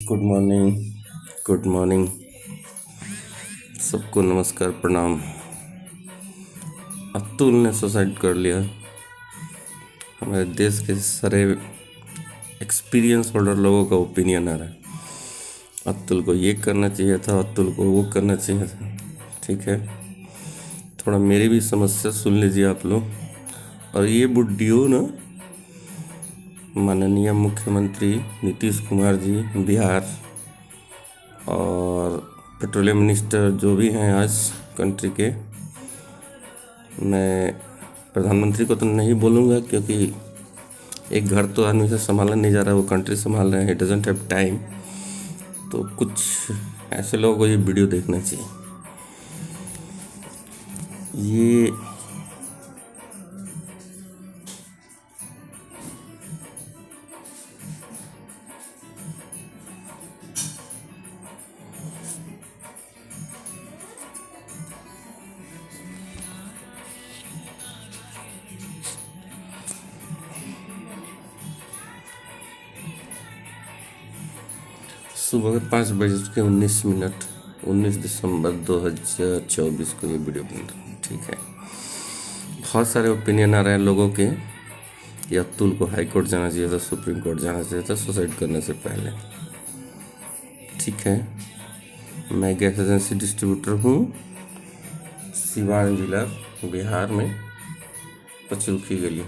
Good morning. Good morning सबको, नमस्कार, प्रणाम। अतुल ने सुसाइड कर लिया। हमारे देश के सारे एक्सपीरियंस होल्डर लोगों का ओपिनियन आ रहा है, अतुल को ये करना चाहिए था, अतुल को वो करना चाहिए था। ठीक है, थोड़ा मेरी भी समस्या सुन लीजिए आप लोग। और ये बुड्ढियों ना, माननीय मुख्यमंत्री नीतीश कुमार जी बिहार और पेट्रोलियम मिनिस्टर जो भी हैं आज कंट्री के, मैं प्रधानमंत्री को तो नहीं बोलूँगा क्योंकि एक घर तो आदमी से संभाला नहीं जा रहा, वो कंट्री संभाल रहे हैं, इट डजंट हैव टाइम। तो कुछ ऐसे लोगों को ये वीडियो देखना चाहिए। ये सुबह 5:19 19 दिसंबर 2024 को ये वीडियो बन रहा है। ठीक है, बहुत सारे ओपिनियन आ रहे हैं लोगों के, या अतुल को हाई कोर्ट जाना चाहिए था, सुप्रीम कोर्ट जाना चाहिए था सुसाइड करने से पहले। ठीक है, मैं गैस एजेंसी डिस्ट्रीब्यूटर हूँ, सिवान जिला बिहार में, पचरुखी गली।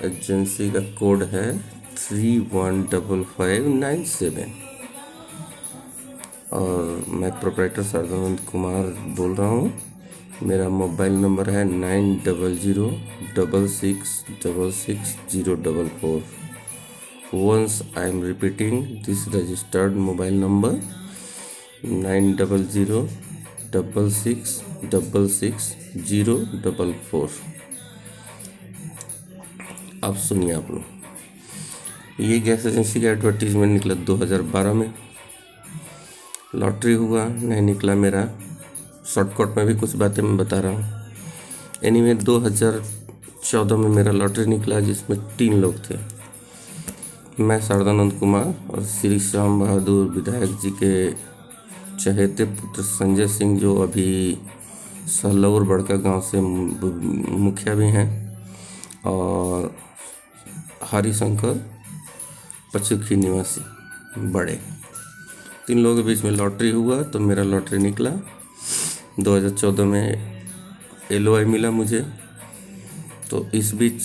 एजेंसी का कोड है 315597 और मैं प्रोप्राइटर सरदानंद कुमार बोल रहा हूँ। मेरा मोबाइल नंबर है 9006666044। Once I am repeating this registered mobile number 9006666044। अब सुनिए आप लोग, ये गैस एजेंसी का एडवर्टीजमेंट निकला 2012 में। लॉटरी हुआ नहीं निकला मेरा, शॉर्टकट में भी कुछ बातें मैं बता रहा हूँ। एनीवे 2014 में मेरा लॉटरी निकला जिसमें 3 लोग थे, मैं सरदानंद कुमार और श्री श्याम बहादुर विधायक जी के चहेते पुत्र संजय सिंह, जो अभी सहलौर बड़का गांव से मुखिया भी हैं, और हरिशंकर पचरुखी निवासी बड़े। 3 लोगों के बीच में लॉटरी हुआ तो मेरा लॉटरी निकला। 2014 में LOI मिला मुझे, तो इस बीच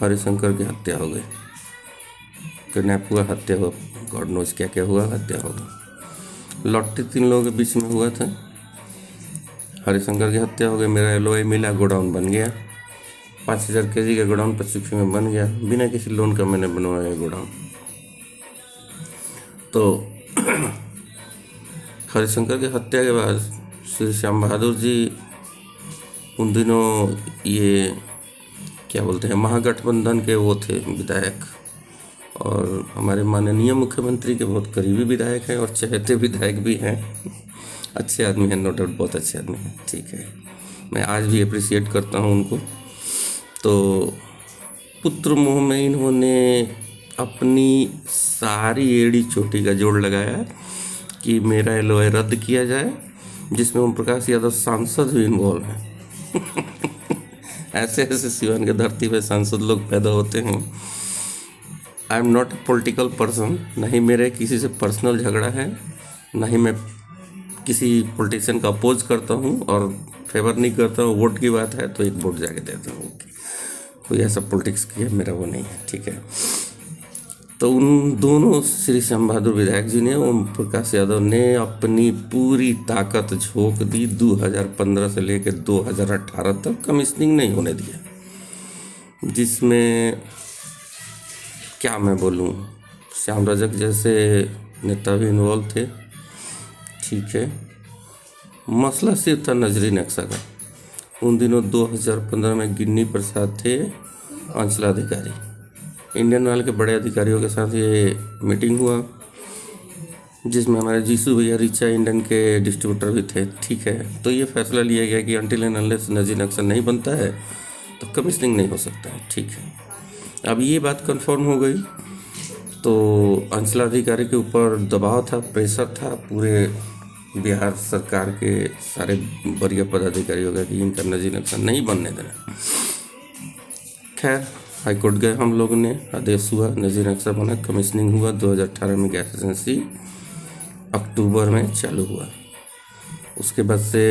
हरिशंकर की हत्या हो गई, किडनैप हुआ, हत्या हुआ, गॉड नोज क्या क्या हुआ, हत्या हो गई। लॉटरी 3 लोगों के बीच में हुआ था, हरिशंकर की हत्या हो गई, मेरा LOI मिला, गोडाउन बन गया, 5000 kg का गोडाउन पचरुखी में बन गया, बिना किसी लोन का मैंने बनवाया गोडाउन। तो हरिशंकर की हत्या के बाद श्री श्याम बहादुर जी उन दिनों ये क्या बोलते हैं, महागठबंधन के वो थे विधायक, और हमारे माननीय मुख्यमंत्री के बहुत करीबी विधायक हैं और चहेते विधायक भी हैं। अच्छे आदमी हैं, नो डाउट, बहुत अच्छे आदमी हैं। ठीक है, मैं आज भी अप्रिशिएट करता हूँ उनको। तो पुत्र मोह में इन्होंने अपनी सारी एड़ी चोटी का जोड़ लगाया कि मेरा LOI रद्द किया जाए, जिसमें ओम प्रकाश यादव सांसद भी इन्वॉल्व हैं। ऐसे ऐसे सिवान के धरती पे सांसद लोग पैदा होते हैं। I am not a political person, नहीं मेरे किसी से पर्सनल झगड़ा है, नहीं मैं किसी पॉलिटिशियन का अपोज करता हूँ और फेवर नहीं करता हूँ। वोट की बात है तो एक वोट जाके देता हूँ, कोई ऐसा पॉलिटिक्स किया मेरा वो नहीं है। ठीक है, तो उन दोनों श्री श्याम बहादुर विधायक जी ने, ओम प्रकाश यादव ने अपनी पूरी ताकत झोंक दी। 2015 से लेकर 2018 तक कमिश्निंग नहीं होने दिया, जिसमें क्या मैं बोलूँ, श्याम रजक जैसे नेता भी इन्वॉल्व थे। ठीक है, मसला सिर्फ था नजरी नक्शा का। उन दिनों 2015 में गिन्नी प्रसाद थे अंचलाधिकारी, इंडियन ऑयल के बड़े अधिकारियों के साथ ये मीटिंग हुआ, जिसमें हमारे जीसू भैया रिचा इंडियन के डिस्ट्रीब्यूटर भी थे। ठीक है, तो ये फैसला लिया गया कि अनटिल एंड अनलेस नजरी नक्शा नहीं बनता है तो कमिश्निंग नहीं हो सकता है। ठीक है, अब ये बात कंफर्म हो गई तो अंचलाधिकारी के ऊपर दबाव था, प्रेशर था पूरे बिहार सरकार के सारे वरीय पदाधिकारियों का कि इनका नजीर नक्शा नहीं बनने देना। खैर हाईकोर्ट गए हम लोगों ने, आदेश हुआ, नजीर नक्शा बना, कमीशनिंग हुआ। 2018 में गैस एजेंसी अक्टूबर में चालू हुआ। उसके बाद से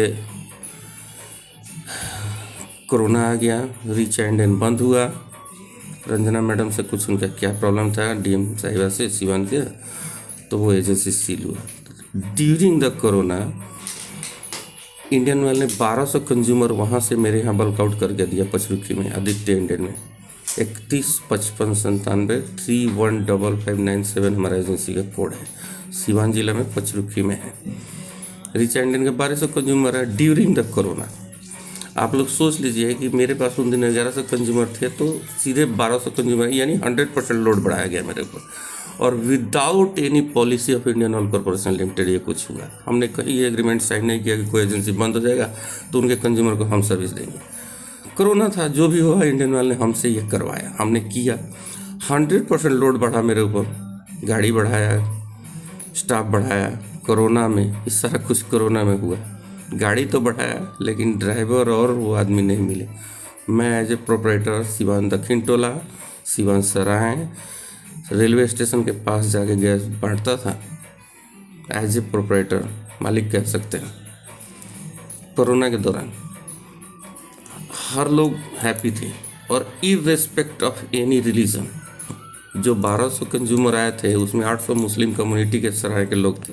कोरोना आ गया, रीच एंड बंद हुआ। रंजना मैडम से कुछ उनका क्या प्रॉब्लम था डीएम साहिबा से सिवान के, तो वो एजेंसी सील हुआ। During the corona Indian oil ने 1200 कंज्यूमर वहाँ से मेरे यहाँ बल्कआउट करके दिया पचरुखी में, आदित्य इंडियन में। 315597 315597 हमारा एजेंसी का कोड है, सिवान जिला में पचरुखी में है। रिच एंडियन के 1200 कंज्यूमर है ड्यूरिंग द कोरोना। आप लोग सोच लीजिए कि मेरे पास उन दिन 1100 कंज्यूमर थे, तो सीधे 1200 कंज्यूमर, यानी 100% लोड बढ़ाया गया मेरे ऊपर, और without any policy of Indian Oil Corporation limited ये कुछ हुआ। हमने कहीं ये एग्रीमेंट साइन नहीं किया कि कोई एजेंसी बंद हो जाएगा तो उनके कंज्यूमर को हम सर्विस देंगे। कोरोना था, जो भी हुआ इंडियन ऑयल ने हमसे ये करवाया, हमने किया। 100% लोड बढ़ा मेरे ऊपर, गाड़ी बढ़ाया, स्टाफ बढ़ाया। कोरोना में ये सारा कुछ कोरोना में हुआ। गाड़ी तो बढ़ाया लेकिन ड्राइवर और वो आदमी नहीं मिले। मैं एज ए प्रोपराइटर सिवान दक्षिण टोला, सिवान सराय रेलवे स्टेशन के पास जाके गैस बांटता था। एज ए प्रोपराइटर, मालिक कह सकते हैं। कोरोना के दौरान हर लोग हैप्पी थे, और इर्रेस्पेक्ट ऑफ एनी रिलीजन। जो 1200 कंज्यूमर आए थे उसमें 800 मुस्लिम कम्युनिटी के सराय के लोग थे।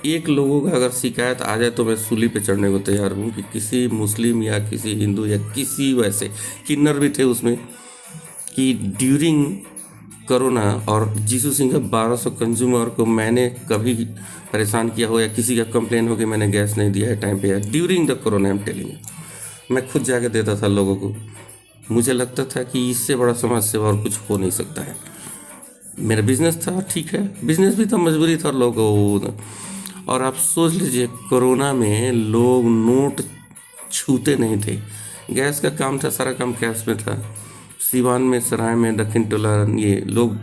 एक लोगों का अगर शिकायत आ जाए तो मैं सूली पे चढ़ने को तैयार हूँ कि किसी मुस्लिम या किसी हिंदू या किसी वैसे किन्नर भी थे उसमें, कि ड्यूरिंग कोरोना और जीसू सिंह का 1200 कंज्यूमर को मैंने कभी परेशान किया हो या किसी का कंप्लेन हो कि मैंने गैस नहीं दिया है टाइम पे, during the corona I am telling you. मैं खुद जाके देता था लोगों को। मुझे लगता था कि इससे बड़ा समाज सेवा और कुछ हो नहीं सकता है। मेरा बिजनेस था, ठीक है, बिजनेस भी था, मजबूरी था लोगों को। और आप सोच लीजिए कोरोना में लोग नोट छूते नहीं थे। गैस का काम था, सारा काम कैश में था। सिवान में, सराय में, दक्षिण टोला, ये लोग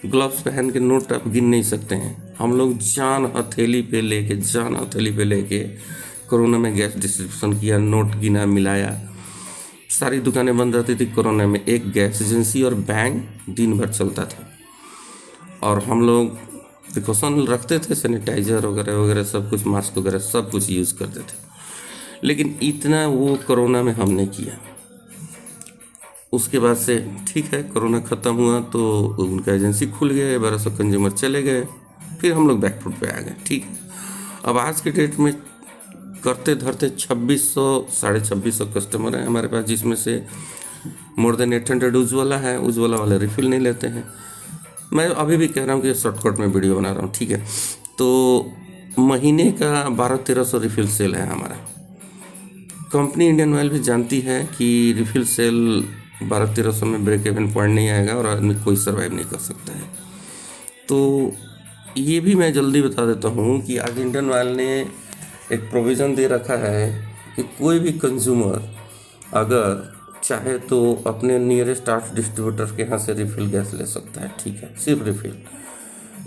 ग्लव्स पहन के नोट आप गिन नहीं सकते हैं। हम लोग जान हथेली पे लेके कोरोना में गैस डिस्ट्रीब्यूशन किया, नोट गिना, मिलाया। सारी दुकानें बंद रहती थी कोरोना में। एक गैस एजेंसी और बैंक दिन भर चलता था, और हम लोग प्रिकॉशन रखते थे, सैनिटाइजर वगैरह वगैरह सब कुछ, मास्क वगैरह सब कुछ यूज़ करते थे। लेकिन इतना वो कोरोना में हमने किया। उसके बाद से ठीक है, कोरोना ख़त्म हुआ तो उनका एजेंसी खुल गया, 1200 कंज्यूमर चले गए, फिर हम लोग बैक फुट पे आ गए। ठीक है, अब आज के डेट में करते धरते 2600-2650 कस्टमर हैं हमारे पास, जिसमें से मोर देन 800 उज्ज्वला है। उज्ज्वला वाले रिफ़िल नहीं लेते हैं। मैं अभी भी कह रहा हूँ कि शॉर्टकट में वीडियो बना रहा हूँ, ठीक है। तो महीने का 1200-1300 रिफ़िल सेल है हमारा। कंपनी इंडियन ऑयल भी जानती है कि रिफ़िल सेल 1200-1300 में ब्रेक इवन पॉइंट नहीं आएगा और आदमी कोई सर्वाइव नहीं कर सकता है। तो ये भी मैं जल्दी बता देता हूँ कि आज इंडियन ऑयल ने एक प्रोविज़न दे रखा है कि कोई भी कंज्यूमर अगर चाहे तो अपने नियरेस्ट आर्ट डिस्ट्रीब्यूटर के यहाँ से रिफ़िल गैस ले सकता है, ठीक है, सिर्फ रिफ़िल।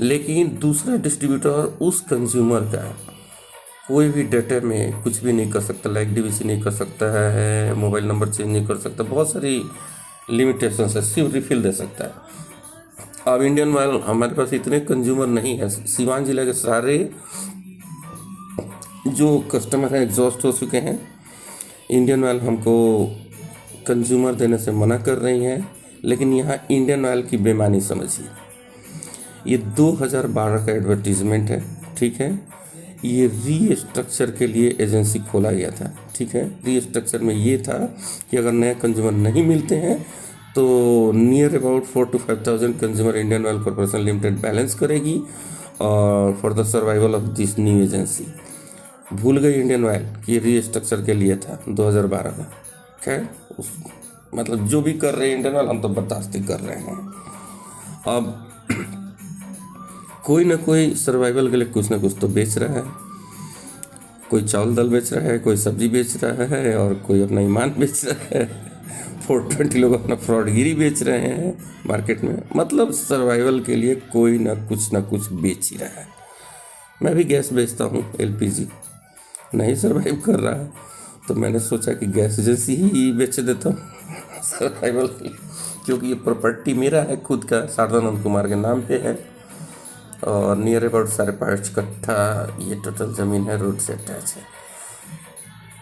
लेकिन दूसरा डिस्ट्रीब्यूटर उस कंज्यूमर का कोई भी डेटा में कुछ भी नहीं कर सकता, लाइक डीवीसी नहीं कर सकता है, मोबाइल नंबर चेंज नहीं कर सकता, बहुत सारी लिमिटेशंस है, सिर्फ रिफ़िल दे सकता है। अब इंडियन ऑयल, हमारे पास इतने कंज्यूमर नहीं है। सिवान जिला के सारे जो कस्टमर हैं एग्जॉस्ट हो चुके हैं। इंडियन ऑयल हमको कंज्यूमर देने से मना कर रही हैं, लेकिन यहाँ इंडियन ऑयल की बेईमानी समझिए। ये 2012 का एडवर्टीजमेंट है, ठीक है। ये रीस्ट्रक्चर के लिए एजेंसी खोला गया था, ठीक है। रीस्ट्रक्चर में ये था कि अगर नए कंज्यूमर नहीं मिलते हैं तो near about 4,000 to 5,000 consumer Indian Oil Corporation limited balance करेगी और for the survival of this new agency. भूल गई इंडियन ऑयल कि रीस्ट्रक्चर के लिए था 2012 का। खैर, मतलब जो भी कर रहे हैं इंडियन ऑयल, हम तो बर्दाश्त ही कर रहे हैं। अब कोई ना कोई सर्वाइवल के लिए कुछ ना कुछ तो बेच रहा है। कोई चावल दाल बेच रहा है, कोई सब्जी बेच रहा है, और कोई अपना ईमान बेच रहा है। 420 लोग अपना फ्रॉडगिरी बेच रहे हैं मार्केट में। मतलब सर्वाइवल के लिए कोई ना कुछ बेच ही रहा है। मैं भी गैस बेचता हूँ, LPG नहीं सर्वाइव कर रहा है, तो मैंने सोचा कि गैस एजेंसी ही बेच देता हूँ सर्वाइवल के लिए, क्योंकि ये प्रॉपर्टी मेरा है खुद का, शारदानंद कुमार के नाम पे है, और नियर अबाउट 5.5 कट्ठा ये टोटल ज़मीन है, रोड से अटैच है।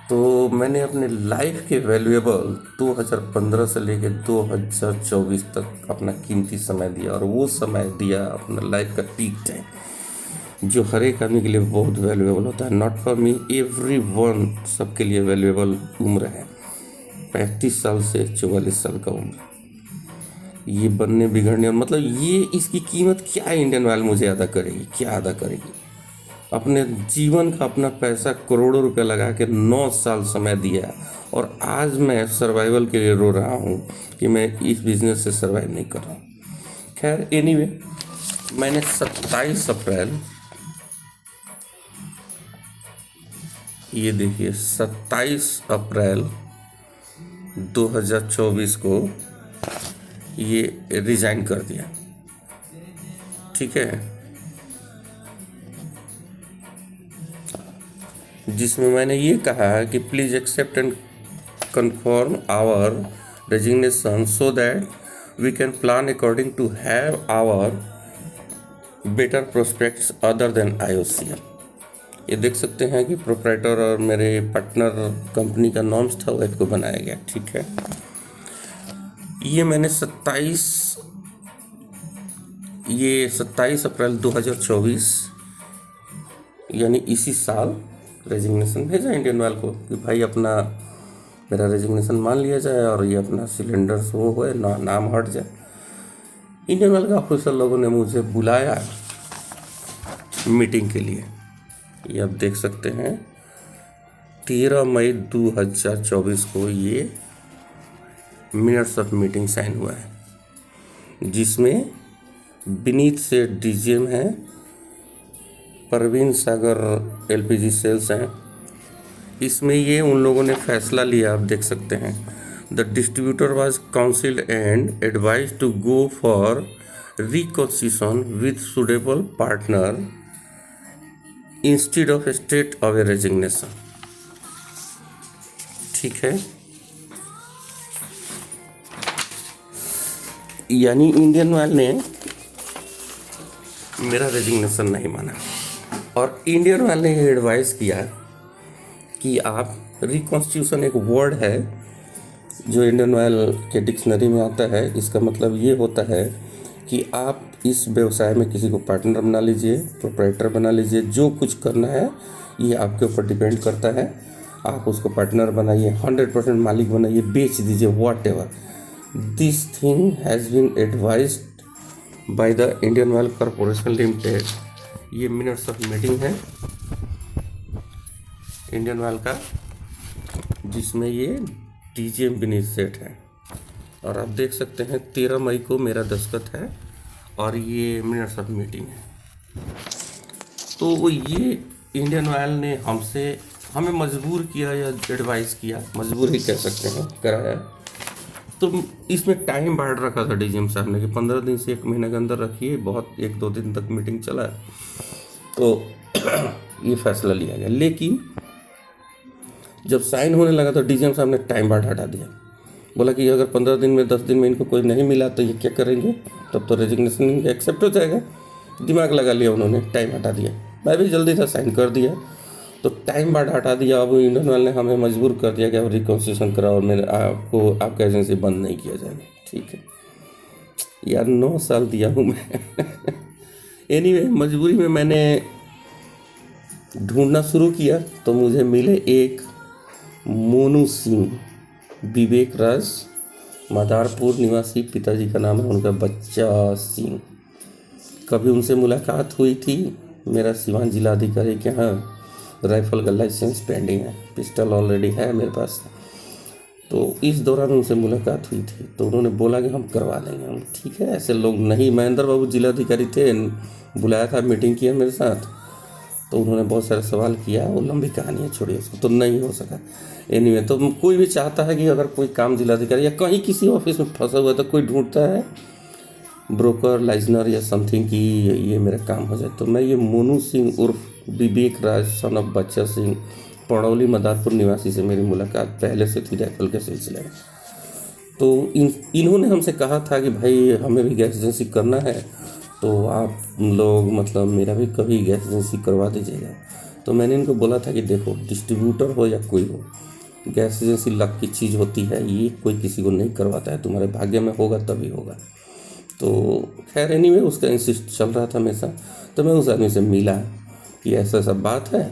तो मैंने अपने लाइफ के वैल्यूएबल 2015 से लेके 2024 तक अपना कीमती समय दिया, और वो समय दिया अपना लाइफ का पीक टाइम, जो हर एक आदमी के लिए बहुत वैल्यूएबल होता है। Not for me, every one, सबके लिए वैल्यूएबल उम्र है 35 साल से 44 साल का उम्र। ये बनने बिगड़ने, और मतलब ये इसकी कीमत क्या इंडियन ऑयल मुझे अदा करेगी, क्या अदा करेगी? अपने जीवन का अपना पैसा करोड़ों रुपए लगा के 9 साल समय दिया, और आज मैं सर्वाइवल के लिए रो रहा हूँ कि मैं इस बिजनेस से सर्वाइव नहीं कर रहा हूँ। खैर एनीवे, मैंने 27 अप्रैल, ये देखिए 27 अप्रैल 2024 को ये रिजाइन कर दिया, ठीक है, जिसमें मैंने ये कहा है कि please accept and confirm our resignation so that we can plan according to have our better prospects other than IOCL। ये देख सकते हैं कि प्रोप्राइटर और मेरे पार्टनर कंपनी का नॉर्म्स था, वो को बनाया गया, ठीक है। ये मैंने 27 अप्रैल 2024 यानी इसी साल रेजिग्नेशन भेजा इंडियन ऑयल को कि भाई अपना मेरा रेजिग्नेशन मान लिया जाए और ये अपना सिलेंडर वो हो ना, नाम हट जाए। इंडियन ऑयल का ऑफिसर लोगों ने मुझे बुलाया मीटिंग के लिए। ये आप देख सकते हैं 13 मई 2024 को ये मिनट्स ऑफ मीटिंग साइन हुआ है, जिसमें विनीत से DGM हैं, परवीन सागर LPG सेल्स हैं। इसमें ये उन लोगों ने फैसला लिया, आप देख सकते हैं, the distributor was counselled and advise to go for reconstitution with suitable partner instead of state of a resignation, ठीक है। यानी इंडियन ऑयल ने मेरा रेजिग्नेशन नहीं माना, और इंडियन ऑयल ने ये एडवाइस किया कि आप रिकॉन्स्टिट्यूशन, एक वर्ड है जो इंडियन ऑयल के डिक्शनरी में आता है, इसका मतलब ये होता है कि आप इस व्यवसाय में किसी को पार्टनर बना लीजिए, प्रोप्राइटर बना लीजिए, जो कुछ करना है ये आपके ऊपर डिपेंड करता है। आप उसको पार्टनर बनाइए, 100% मालिक बनाइए, बेच दीजिए, whatever. This thing has been advised by the Indian Oil Corporation Limited. ये मिनट्स ऑफ मीटिंग है इंडियन ऑयल का, जिसमें ये DGM विनीत सेठ है, और आप देख सकते हैं 13 मई को मेरा दस्तखत है, और ये मिनट्स ऑफ मीटिंग है। तो ये इंडियन ऑयल ने हमें मजबूर किया या एडवाइस किया, मजबूर ही कह सकते हैं, कराया। तो इसमें टाइम बढ़ रखा था DGM साहब ने कि 15 दिन से 1 महीने के अंदर रखिए, बहुत 1-2 दिन तक मीटिंग चला, तो ये फैसला लिया गया। लेकिन जब साइन होने लगा तो DGM साहब ने टाइम बढ़ हटा दिया, बोला कि अगर 15 दिन में 10 दिन में इनको कोई नहीं मिला तो ये क्या करेंगे, तब तो रेजिग्नेशन इनका एक्सेप्ट हो जाएगा। दिमाग लगा लिया उन्होंने, टाइम हटा दिया। मैं भी जल्दी था, साइन कर दिया, तो टाइम बाद हटा दिया। अब इंडियन ऑयल ने हमें मजबूर कर दिया कि अब रिकॉन्स्टिट्यूशन कराओ और मेरे आपको आपका एजेंसी बंद नहीं किया जाएगा, ठीक है यार, 9 साल दिया हूँ मैं एनीवे, मजबूरी में मैंने ढूंढना शुरू किया, तो मुझे मिले एक मोनू सिंह, विवेक राज, मदारपुर निवासी, पिताजी का नाम है उनका बच्चा सिंह। कभी उनसे मुलाकात हुई थी, मेरा सिवान जिला अधिकारी के यहाँ राइफल का लाइसेंस पेंडिंग है, पिस्टल ऑलरेडी है मेरे पास, तो इस दौरान उनसे मुलाकात हुई थी, तो उन्होंने बोला कि हम करवा देंगे। हम ठीक है, ऐसे लोग नहीं, महेंद्र बाबू जिलाधिकारी थे, बुलाया था, मीटिंग किया मेरे साथ, तो उन्होंने बहुत सारे सवाल किया, वो लंबी कहानी है, छोड़िए उसको, तो नहीं हो सका। एनीवे तो कोई भी चाहता है कि अगर कोई काम जिलाधिकारी या कहीं किसी ऑफिस में फंसा हुआ है तो कोई ढूंढता है ब्रोकर, लाइजनर या समथिंग कि ये मेरा काम हो जाए। तो मैं ये मोनू सिंह उर्फ विवेक राज सन ऑफ बच्चा सिंह, पड़ौली मदारपुर निवासी से मेरी मुलाकात पहले से थी राइफल के सिलसिले में। तो इन्होंने हमसे कहा था कि भाई हमें भी गैस एजेंसी करना है, तो आप लोग मतलब मेरा भी कभी गैस एजेंसी करवा दीजिएगा। तो मैंने इनको बोला था कि देखो, डिस्ट्रीब्यूटर हो या कोई हो, गैस एजेंसी लक की चीज़ होती है, ये कोई किसी को नहीं करवाता है, तुम्हारे भाग्य में होगा तभी होगा। तो खैर एनीवे उसका इंसिस्ट चल रहा था हमेशा। तो मैं उस आदमी से मिला कि ऐसा सब बात है,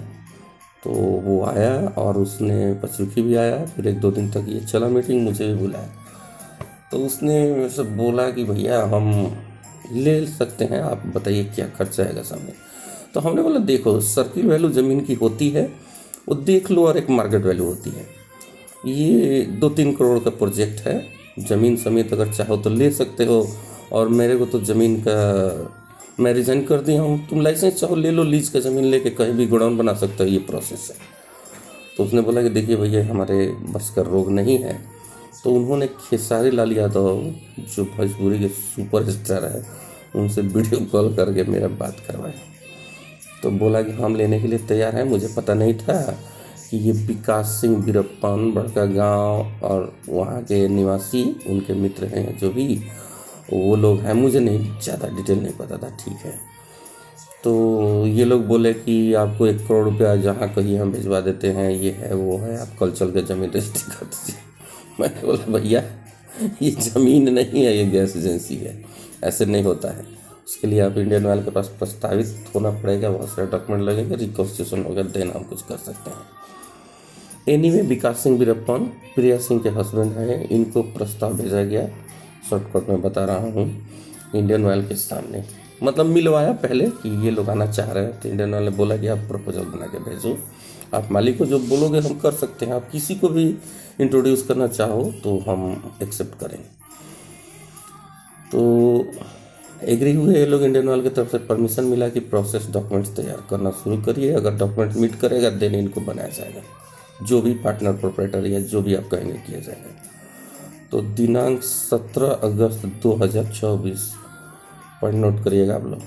तो वो आया और उसने पचरुखी भी आया। फिर 1-2 दिन तक ये चला मीटिंग, मुझे भी बुलाया। तो उसने मेरे से बोला कि भैया हम ले सकते हैं, आप बताइए क्या खर्चा आएगा सामने। तो हमने बोला देखो, सर्किल वैल्यू ज़मीन की होती है, वो देख लो, और एक मार्केट वैल्यू होती है। ये 2-3 करोड़ का प्रोजेक्ट है, ज़मीन समेत अगर चाहो तो ले सकते हो। और मेरे को तो ज़मीन का मैं रिजाइन कर दिया हूँ, तुम लाइसेंस चाहो ले लो, लीज का ज़मीन लेके कहीं भी गोडाउन बना सकते हो, ये प्रोसेस है। तो उसने बोला कि देखिए भैया हमारे बस का रोग नहीं है। तो उन्होंने खेसारी लाल यादव, जो भोजपुरी के सुपरस्टार है, उनसे वीडियो कॉल करके मेरा बात करवाया। तो बोला कि हम लेने के लिए तैयार हैं। मुझे पता नहीं था कि ये विकास सिंह वीरप्पन बड़का गांव और वहाँ के निवासी उनके मित्र हैं, जो भी वो लोग हैं, मुझे नहीं ज़्यादा डिटेल नहीं पता था। ठीक है, तो ये लोग बोले कि आपको 1 करोड़ रुपया जहाँ कहीं हम भिजवा देते हैं, ये है वो है, आप कल चल के ज़मीन रजिस्ट्री कर दीजिए। मैंने बोला भैया ये ज़मीन नहीं है, ये गैस एजेंसी है, ऐसे नहीं होता है। उसके लिए आप इंडियन ऑयल के पास प्रस्तावित होना पड़ेगा, बहुत सारे डॉक्यूमेंट लगेंगे, रिकॉन्स्टिट्यूशन होगा, देन हम कुछ कर सकते हैं। एनीवे विकास सिंह वीरप्पन प्रिया सिंह के हस्बैंड हैं, इनको प्रस्ताव भेजा गया। शॉर्टकट में बता रहा हूँ, इंडियन ऑयल के सामने मतलब मिलवाया पहले कि ये लोग आना चाह रहे हैं। तो इंडियन ऑयल ने बोला कि आप प्रपोजल बना के भेजो, आप मालिक को जो बोलोगे हम कर सकते हैं, आप किसी को भी इंट्रोड्यूस करना चाहो तो हम एक्सेप्ट करेंगे। तो एग्री हुए ये लोग। इंडियन ऑयल की तरफ से परमिशन मिला कि प्रोसेस डॉक्यूमेंट्स तैयार करना शुरू करिए, अगर डॉक्यूमेंट मीट करेगा देन इनको बनाया जाएगा, जो भी पार्टनर प्रोपराइटर या जो भी आप कहेंगे किया जाएगा। तो दिनांक 17 अगस्त 2024 पर नोट करिएगा आप लोग।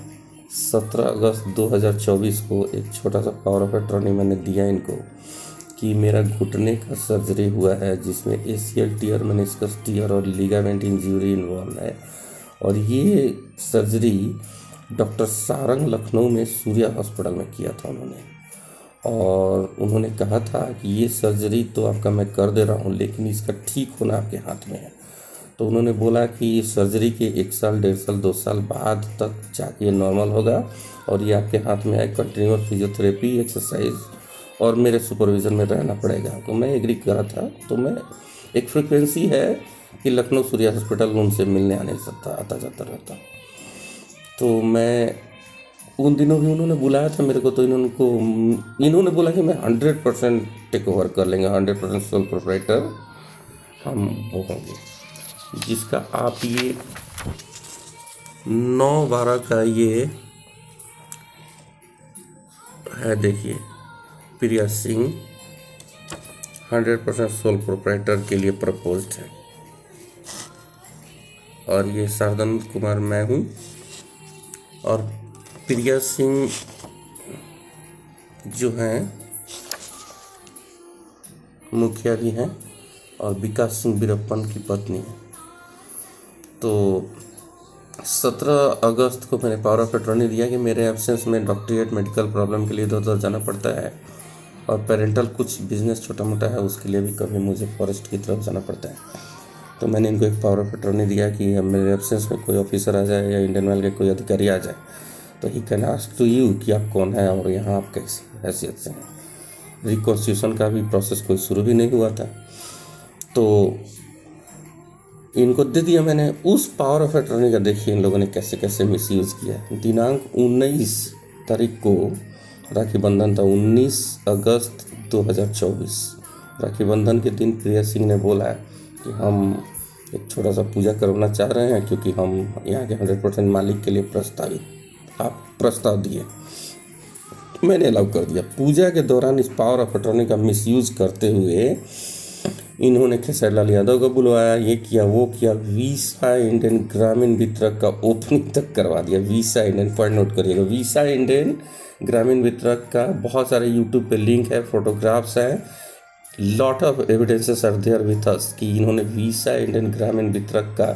17 अगस्त 2024 को एक छोटा सा पावर ऑफ अटॉर्नी मैंने दिया इनको कि मेरा घुटने का सर्जरी हुआ है, जिसमें ACL टीयर, मेनिस्कस टीयर और लिगामेंट इंजरी इन्वॉल्व है। और ये सर्जरी डॉक्टर सारंग लखनऊ में सूर्या हॉस्पिटल में किया था उन्होंने। और उन्होंने कहा था कि ये सर्जरी तो आपका मैं कर दे रहा हूँ, लेकिन इसका ठीक होना आपके हाथ में है। तो उन्होंने बोला कि सर्जरी के 1 साल, 1.5 साल, 2 साल बाद तक जाके ये नॉर्मल होगा और ये आपके हाथ में है। कंटिन्यूअस फिजियोथेरेपी, एक्सरसाइज और मेरे सुपरविज़न में रहना पड़ेगा आपको। मैं एग्री करा था। तो मैं एक फ्रिक्वेंसी है कि लखनऊ सूर्या हॉस्पिटल उनसे मिलने आने सकता, आता जाता रहता। तो मैं उन दिनों भी उन्होंने बुलाया था मेरे को। तो इन्होंने बोला कि मैं 100% टेक ओवर कर लेंगे, 100% सोल प्रोपराइटर हम वो होंगे, जिसका आप ये 9/12 का ये है, देखिए, प्रिया सिंह 100% सोल प्रोपराइटर के लिए प्रपोज्ड है। और ये शारदन कुमार मैं हूँ, और प्रिया सिंह जो हैं मुखिया भी हैं और विकास सिंह वीरप्पन की पत्नी है। तो 17 अगस्त को मैंने पावर ऑफ अटॉर्नी दिया कि मेरे एब्सेंस में डॉक्टरेट मेडिकल प्रॉब्लम के लिए इधर उधर जाना पड़ता है, और पेरेंटल कुछ बिजनेस छोटा मोटा है, उसके लिए भी कभी मुझे फॉरेस्ट की तरफ जाना पड़ता है। तो मैंने इनको एक पावर ऑफ अटॉर्नी दिया कि मेरे एब्सेंस में कोई ऑफिसर आ जाए या इंडियन ऑयल के कोई अधिकारी आ जाए तो he can ask to you कि आप कौन हैं और यहाँ आप कैसी हैसियत से हैं। रिकॉन्स्टिट्यूशन का भी प्रोसेस कोई शुरू भी नहीं हुआ था, तो इनको दे दिया मैंने। उस पावर ऑफ अटॉर्नी का देखिए इन लोगों ने कैसे कैसे मिसयूज़ किया। दिनांक 19 तारीख को राखी बंधन था, 19 अगस्त 2024। राखी बंधन के दिन प्रिया सिंह ने बोला कि हम एक छोटा सा पूजा करवाना चाह रहे हैं, क्योंकि हम यहाँ के 100% मालिक के लिए प्रस्ताव दिए। मैंने अलाउ कर दिया। पूजा के दौरान इस पावर ऑफ अटॉर्नी का मिसयूज करते हुए इन्होंने खेसारी लाल यादव को बुलवाया, ये किया वो किया, वीसा इंडियन ग्रामीण वितरक का ओपनिंग तक करवा दिया। वीसा इंडियन, पॉइंट नोट करिएगा, वीसा इंडियन ग्रामीण वितरक का बहुत सारे यूट्यूब पे लिंक है, फोटोग्राफ्स हैं, lot of evidences are there with us कि इन्होंने वीसा इंडियन ग्रामीण वितरक का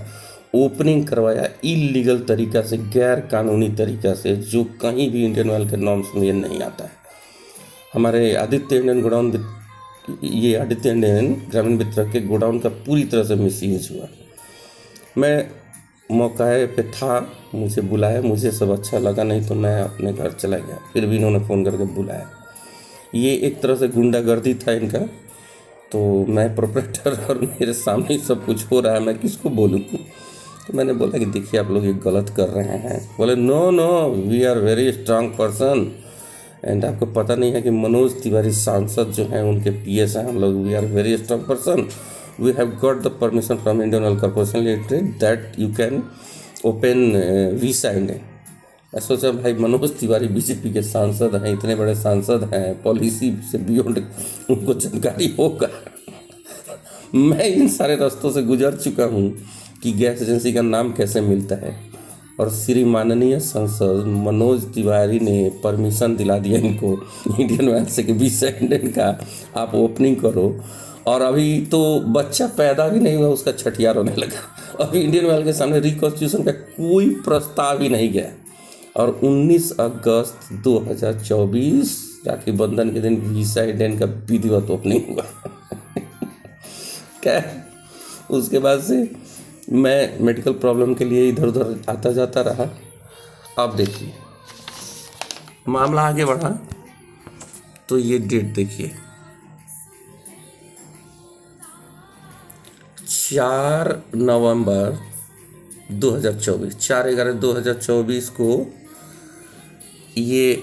ओपनिंग करवाया इलीगल तरीका से, गैर कानूनी तरीका से, जो कहीं भी इंडियन ऑयल के नॉर्म्स में ये नहीं आता है। हमारे आदित्य इंडियन ग्रामीण वितरक के गोडाउन का पूरी तरह से मिसयूज हुआ। मैं मौके पे था, मुझे बुलाया, मुझे सब अच्छा लगा, नहीं तो मैं अपने घर चला गया। फिर भी इन्होंने फ़ोन करके बुलाया। ये एक तरह से गुंडागर्दी था इनका। तो मैं प्रोपराइटर और मेरे सामने सब कुछ हो रहा है, मैं किसको बोलूँ? तो मैंने बोला कि देखिए आप लोग ये गलत कर रहे हैं। बोले no we are very strong person and आपको पता नहीं है कि मनोज तिवारी सांसद जो हैं उनके पीएस हैं हम लोग। We are very strong person, we have got the permission from Indian Oil Corporation Limited that you can open visa Indian. मैं सोचा भाई मनोज तिवारी बीजेपी के सांसद हैं, इतने बड़े सांसद हैं, पॉलिसी से बियॉन्ड उनको जानकारी होगा। मैं इन सारे रास्तों से गुजर चुका हूँ कि गैस एजेंसी का नाम कैसे मिलता है, और श्री माननीय सांसद मनोज तिवारी ने परमिशन दिला दिया इनको इंडियन ऑयल से कि वीसा इंडियन का आप ओपनिंग करो। और अभी तो बच्चा पैदा भी नहीं हुआ उसका छठियार होने लगा। अभी इंडियन ऑयल के सामने रिकॉन्स्टिट्यूशन का कोई प्रस्ताव ही नहीं गया। और 19 अगस्त 2024 राखी बंधन के दिन वीसा इंडियन का विधिवत ओपनिंग हुआ। क्या उसके बाद से मैं मेडिकल प्रॉब्लम के लिए इधर उधर आता जाता रहा। अब देखिए मामला आगे बढ़ा तो ये डेट देखिए, 4 नवंबर 2024, 4/11/2024 को ये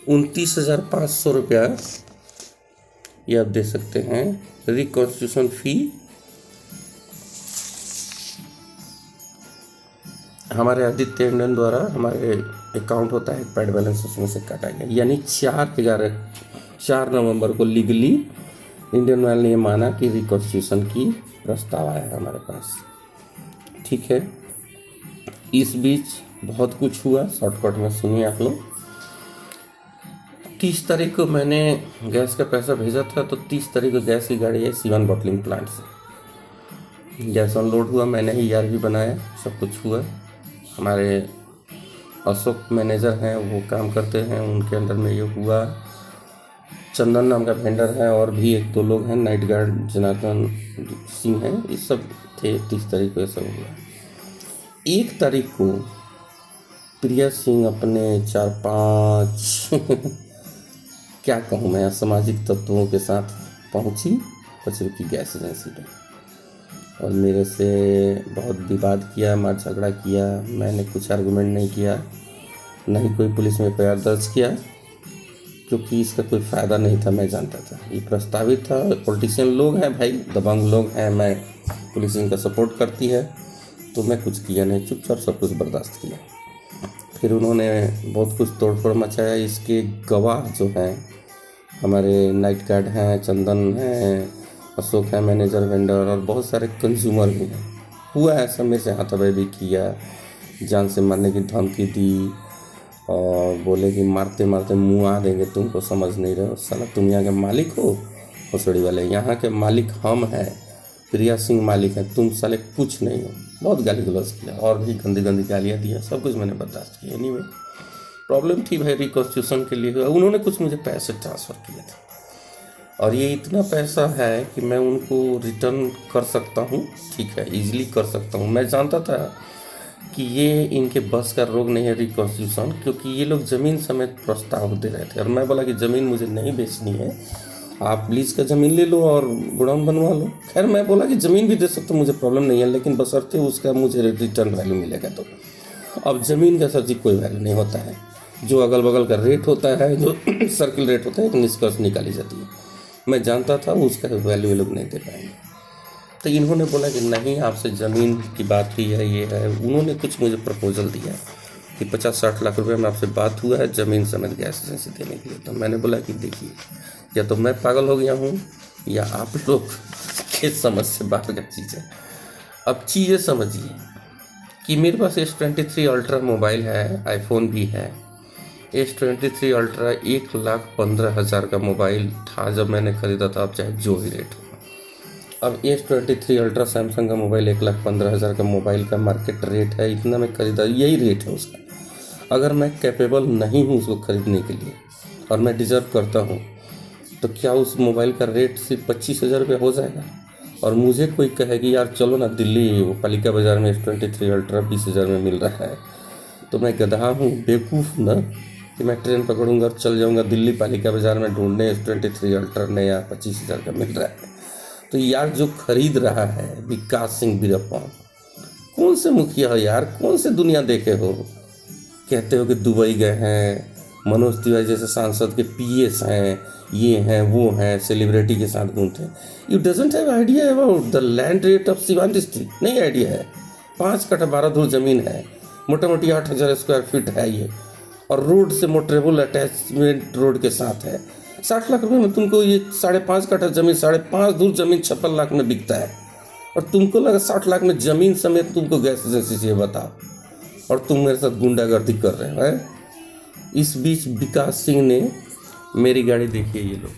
29,500 रुपया ये आप दे सकते हैं रिकॉन्स्टिट्यूशन फी। हमारे आदित्य इंडियन द्वारा हमारे अकाउंट होता है पैड बैलेंस, उसमें से काटा गया। यानी 4 नवंबर को लीगली इंडियन ऑयल ने ये माना कि रिकॉन्स्टिट्यूशन की प्रस्ताव आया है हमारे पास। ठीक है, इस बीच बहुत कुछ हुआ, शॉर्टकट में सुनिए आप लोग। 30 तारीख को मैंने गैस का पैसा भेजा था, तो 30 तारीख को गैस की गाड़ी है सीवन बॉटलिंग प्लांट से, गैस अनलोड हुआ, मैंने ही यार भी बनाया, सब कुछ हुआ। हमारे अशोक मैनेजर हैं, वो काम करते हैं, उनके अंडर में ये हुआ। चंदन नाम का वेंडर है, और भी 1-2 लोग हैं, नाइट गार्ड जनार्दन सिंह हैं, ये सब थे। 30 तारीख को ये सब हुआ। 1 तारीख को प्रिया सिंह अपने 4-5 क्या कहूँ मैं, असामाजिक तत्वों के साथ पहुँची पचरू की गैस एजेंसी पे, और मेरे से बहुत विवाद किया, मार झगड़ा किया। मैंने कुछ आर्गुमेंट नहीं किया, नहीं कोई पुलिस में एफआईआर दर्ज किया, क्योंकि इसका कोई फ़ायदा नहीं था। मैं जानता था ये प्रस्तावित था, पॉलिटिशियन लोग हैं भाई, दबंग लोग हैं, मैं पुलिस इनका सपोर्ट करती है, तो मैं कुछ किया नहीं, चुपचाप सब कुछ बर्दाश्त किया। फिर उन्होंने बहुत कुछ तोड़फोड़ मचाया। इसके गवाह जो हैं हमारे नाइट गार्ड हैं, चंदन हैं, अशोक है मैनेजर वेंडर, और बहुत सारे कंज्यूमर भी हैं। हुआ ऐसा, मेरे से हाथापाई भी किया, जान से मारने की धमकी दी, और बोले कि मारते मारते मुँह आ देंगे, तुमको समझ नहीं रहे हो साला, तुम यहाँ के मालिक हो भोसड़ी वाले, यहाँ के मालिक हम हैं, प्रिया सिंह मालिक है, तुम साले कुछ नहीं हो। बहुत गाली गलौज किया, और भी गंदी गंदी गालियाँ दिया, सब कुछ मैंने बर्दाश्त किया। एनीवे प्रॉब्लम थी भाई, रिकॉन्स्टिट्यूशन के लिए उन्होंने कुछ मुझे पैसे ट्रांसफ़र किए थे, और ये इतना पैसा है कि मैं उनको रिटर्न कर सकता हूँ। ठीक है, ईजिली कर सकता हूँ। मैं जानता था कि ये इनके बस का रोग नहीं है रिकॉन्स्टिट्यूशन, क्योंकि ये लोग ज़मीन समेत प्रस्ताव दे रहे थे, और मैं बोला कि ज़मीन मुझे नहीं बेचनी है, आप लीज का ज़मीन ले लो और गोडाउन बनवा लो। खैर मैं बोला कि ज़मीन भी दे सकते, मुझे प्रॉब्लम नहीं है, लेकिन बशर्ते उसका मुझे रिटर्न वैल्यू मिलेगा। तो अब ज़मीन का सर जी कोई वैल्यू नहीं होता है, जो अगल बगल का रेट होता है, जो सर्किल रेट होता है, एक निष्कर्ष निकाली जाती है। मैं जानता था उसका वैल्यू ये लोग नहीं दे पाएंगे। तो इन्होंने बोला कि नहीं, आपसे ज़मीन की बात हुई है, ये है। उन्होंने कुछ मुझे प्रपोजल दिया, कि 50-60 लाख रुपए में आपसे बात हुआ है ज़मीन समेत गैस एजेंसी देने के लिए। तो मैंने बोला कि देखिए, या तो मैं पागल हो गया हूँ या आप लोग के समझ से बाहर का चीज़ है। अब चीज़ें समझिए कि मेरे पास S23 अल्ट्रा मोबाइल है, आईफोन भी है। S23 अल्ट्रा 1,15,000 का मोबाइल था जब मैंने ख़रीदा था, अब चाहे जो ही रेट हो। अब S23 अल्ट्रा सैमसंग का मोबाइल 1,15,000 का मोबाइल का मार्केट रेट है, इतना मैं ख़रीदा, यही रेट है उसका। अगर मैं कैपेबल नहीं हूँ उसको ख़रीदने के लिए और मैं डिज़र्व करता हूँ, तो क्या उस मोबाइल का रेट सिर्फ 25,000 रुपये हो जाएगा? और मुझे कोई कहे कि यार चलो ना दिल्ली वो पालिका बाज़ार में S23 अल्ट्रा 20,000 में मिल रहा है, तो मैं गधा हूँ, बेवकूफ़ ना, कि मैं ट्रेन पकड़ूंगा और चल जाऊंगा दिल्ली पालिका बाज़ार में ढूंढने S23 अल्ट्रा नया 25,000 का मिल रहा है। तो यार जो खरीद रहा है विकास सिंह वीरप्पन, कौन से मुखिया हो यार, कौन से दुनिया देखे हो? कहते हो कि दुबई गए हैं, मनोज तिवारी जैसे सांसद के पीएस हैं, ये हैं वो हैं, सेलिब्रिटी के साथ घूमते हैं। You doesn't have idea about the land rate of Siwan district, नहीं आइडिया है। 5 कट्ठा 12 धूर जमीन है, मोटा मोटी 8,000 स्क्वायर फीट है ये, और रोड से मोटरेबल अटैचमेंट रोड के साथ है। 60 लाख रुपए में तुमको ये 5.5 कट्ठा जमीन, 5.5 धूर जमीन 56 लाख में बिकता है, और तुमको लगा 60 लाख में जमीन समेत तुमको गैस एजेंसी से बताओ, और तुम मेरे साथ गुंडागर्दी कर रहे हो है? इस बीच विकास सिंह ने मेरी गाड़ी देखी है, ये लो,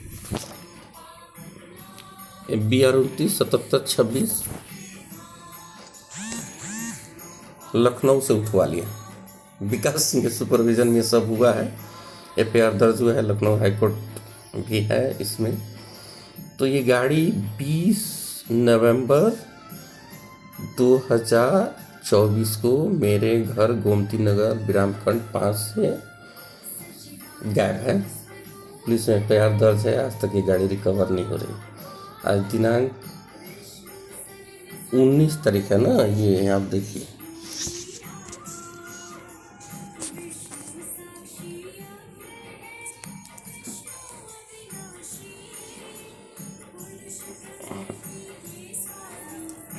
BR297726 लखनऊ से उठवा लिया। विकास सिंह के सुपरविजन में सब हुआ है, FIR दर्ज हुआ है, लखनऊ हाईकोर्ट भी है इसमें। तो ये गाड़ी 20 नवंबर 2024 को मेरे घर गोमती नगर विरामखंड 5 से गायब है। पुलिस में FIR दर्ज है, आज तक ये गाड़ी रिकवर नहीं हो रही। आज दिनांक 19 तारीख है ना, ये आप देखिए,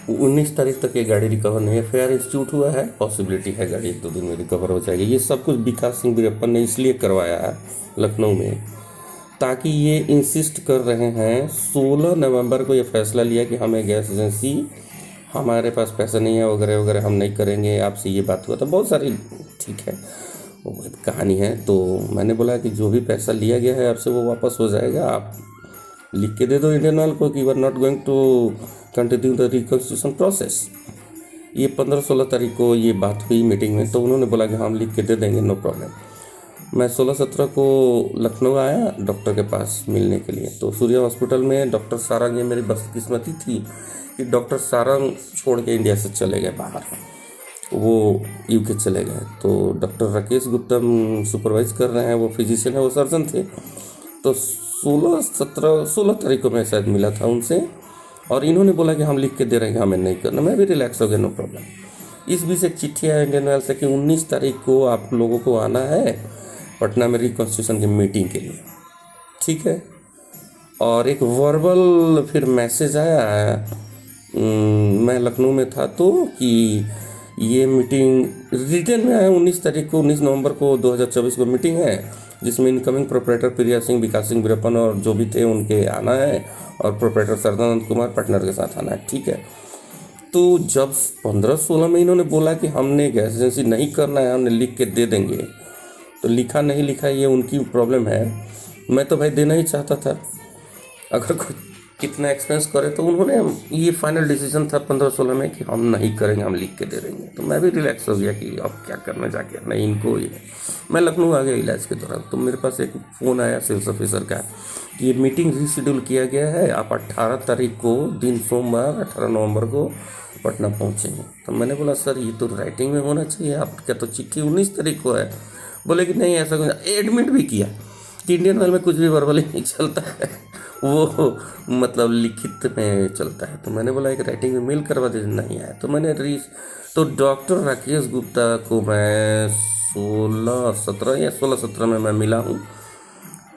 उन्नीस तारीख तक ये गाड़ी रिकवर नहीं है। FIR इंस्टीट्यूट हुआ है, पॉसिबिलिटी है गाड़ी 1-2 दिन में रिकवर हो जाएगी। ये सब कुछ विकास सिंह वीरप्पन ने इसलिए करवाया है लखनऊ में, ताकि ये इंसिस्ट कर रहे हैं। 16 नवंबर को ये फैसला लिया कि हमें गैस एजेंसी, हमारे पास पैसा नहीं है वगैरह वगैरह, हम नहीं करेंगे, आपसे ये बात हुआ था, बहुत सारी ठीक है वो कहानी है। तो मैंने बोला कि जो भी पैसा लिया गया है आपसे वो वापस हो जाएगा, आप लिख के दे दो इंडियन ऑयल को कि we are not going to continue the reconstruction process. ये 15-16 तारीख को ये बात हुई मीटिंग में, तो उन्होंने बोला कि हम लिख के दे देंगे, नो प्रॉब्लम। मैं 16-17 को लखनऊ आया डॉक्टर के पास मिलने के लिए। तो सूर्या हॉस्पिटल में डॉक्टर सारंग, ये मेरी बदकिस्मती थी कि डॉक्टर सारंग छोड़ के इंडिया से चले गए बाहर, वो UK चले गए। तो डॉक्टर राकेश गुप्ता सुपरवाइज कर रहे हैं, वो फिजिशियन है, वो सर्जन थे। तो 16 तारीख को मैं शायद मिला था उनसे, और इन्होंने बोला कि हम लिख के दे रहे हैं, हमें नहीं करना। मैं भी रिलैक्स हो गया, नो प्रॉब्लम। इस बीच एक चिट्ठी आया इंडियन ऑयल से कि 19 तारीख को आप लोगों को आना है पटना में रिकॉन्स्टिट्यूशन की मीटिंग के लिए, ठीक है। और एक वर्बल फिर मैसेज आया, मैं लखनऊ में था तो, कि ये मीटिंग रिटर्न में आया 19 तारीख को, 19 नवंबर को 2024 को मीटिंग है, जिसमें इनकमिंग प्रोपरेटर प्रिया सिंह, विकास सिंह वीरप्पन और जो भी थे उनके आना है, और प्रोपरेटर सरदानंद कुमार पार्टनर के साथ आना है, ठीक है। तो जब 15-16 में इन्होंने बोला कि हमने गैस एजेंसी नहीं करना है, हमने लिख के दे देंगे, तो लिखा नहीं लिखा ये उनकी प्रॉब्लम है। मैं तो भाई देना ही चाहता था, अगर कोई कितना एक्सपेंस करे। तो उन्होंने ये फाइनल डिसीजन था 15-16 में कि हम नहीं करेंगे, हम लिख के दे देंगे। तो मैं भी रिलैक्स हो गया कि अब क्या करना जाके, नहीं इनको ये। मैं लखनऊ आ गया इलाज के दौरान, तो मेरे पास एक फ़ोन आया सेल्स ऑफिसर का कि ये मीटिंग रीशेड्यूल किया गया है, आप 18 तारीख को दिन सोमवार 18 नवंबर को पटना पहुँचेंगे। तो मैंने बोला सर ये तो राइटिंग में होना चाहिए, आप क्या, तो चिट्ठी 19 तारीख को है। बोले कि नहीं ऐसा कुछ, एडमिट भी किया कि इंडियन ऑयल में कुछ भी वर्बली नहीं चलता है, वो मतलब लिखित में चलता है। तो मैंने बोला एक राइटिंग में मेल करवा दीजिए, नहीं आया। तो मैंने तो डॉक्टर राकेश गुप्ता को मैं 16-17 में मैं मिला हूँ,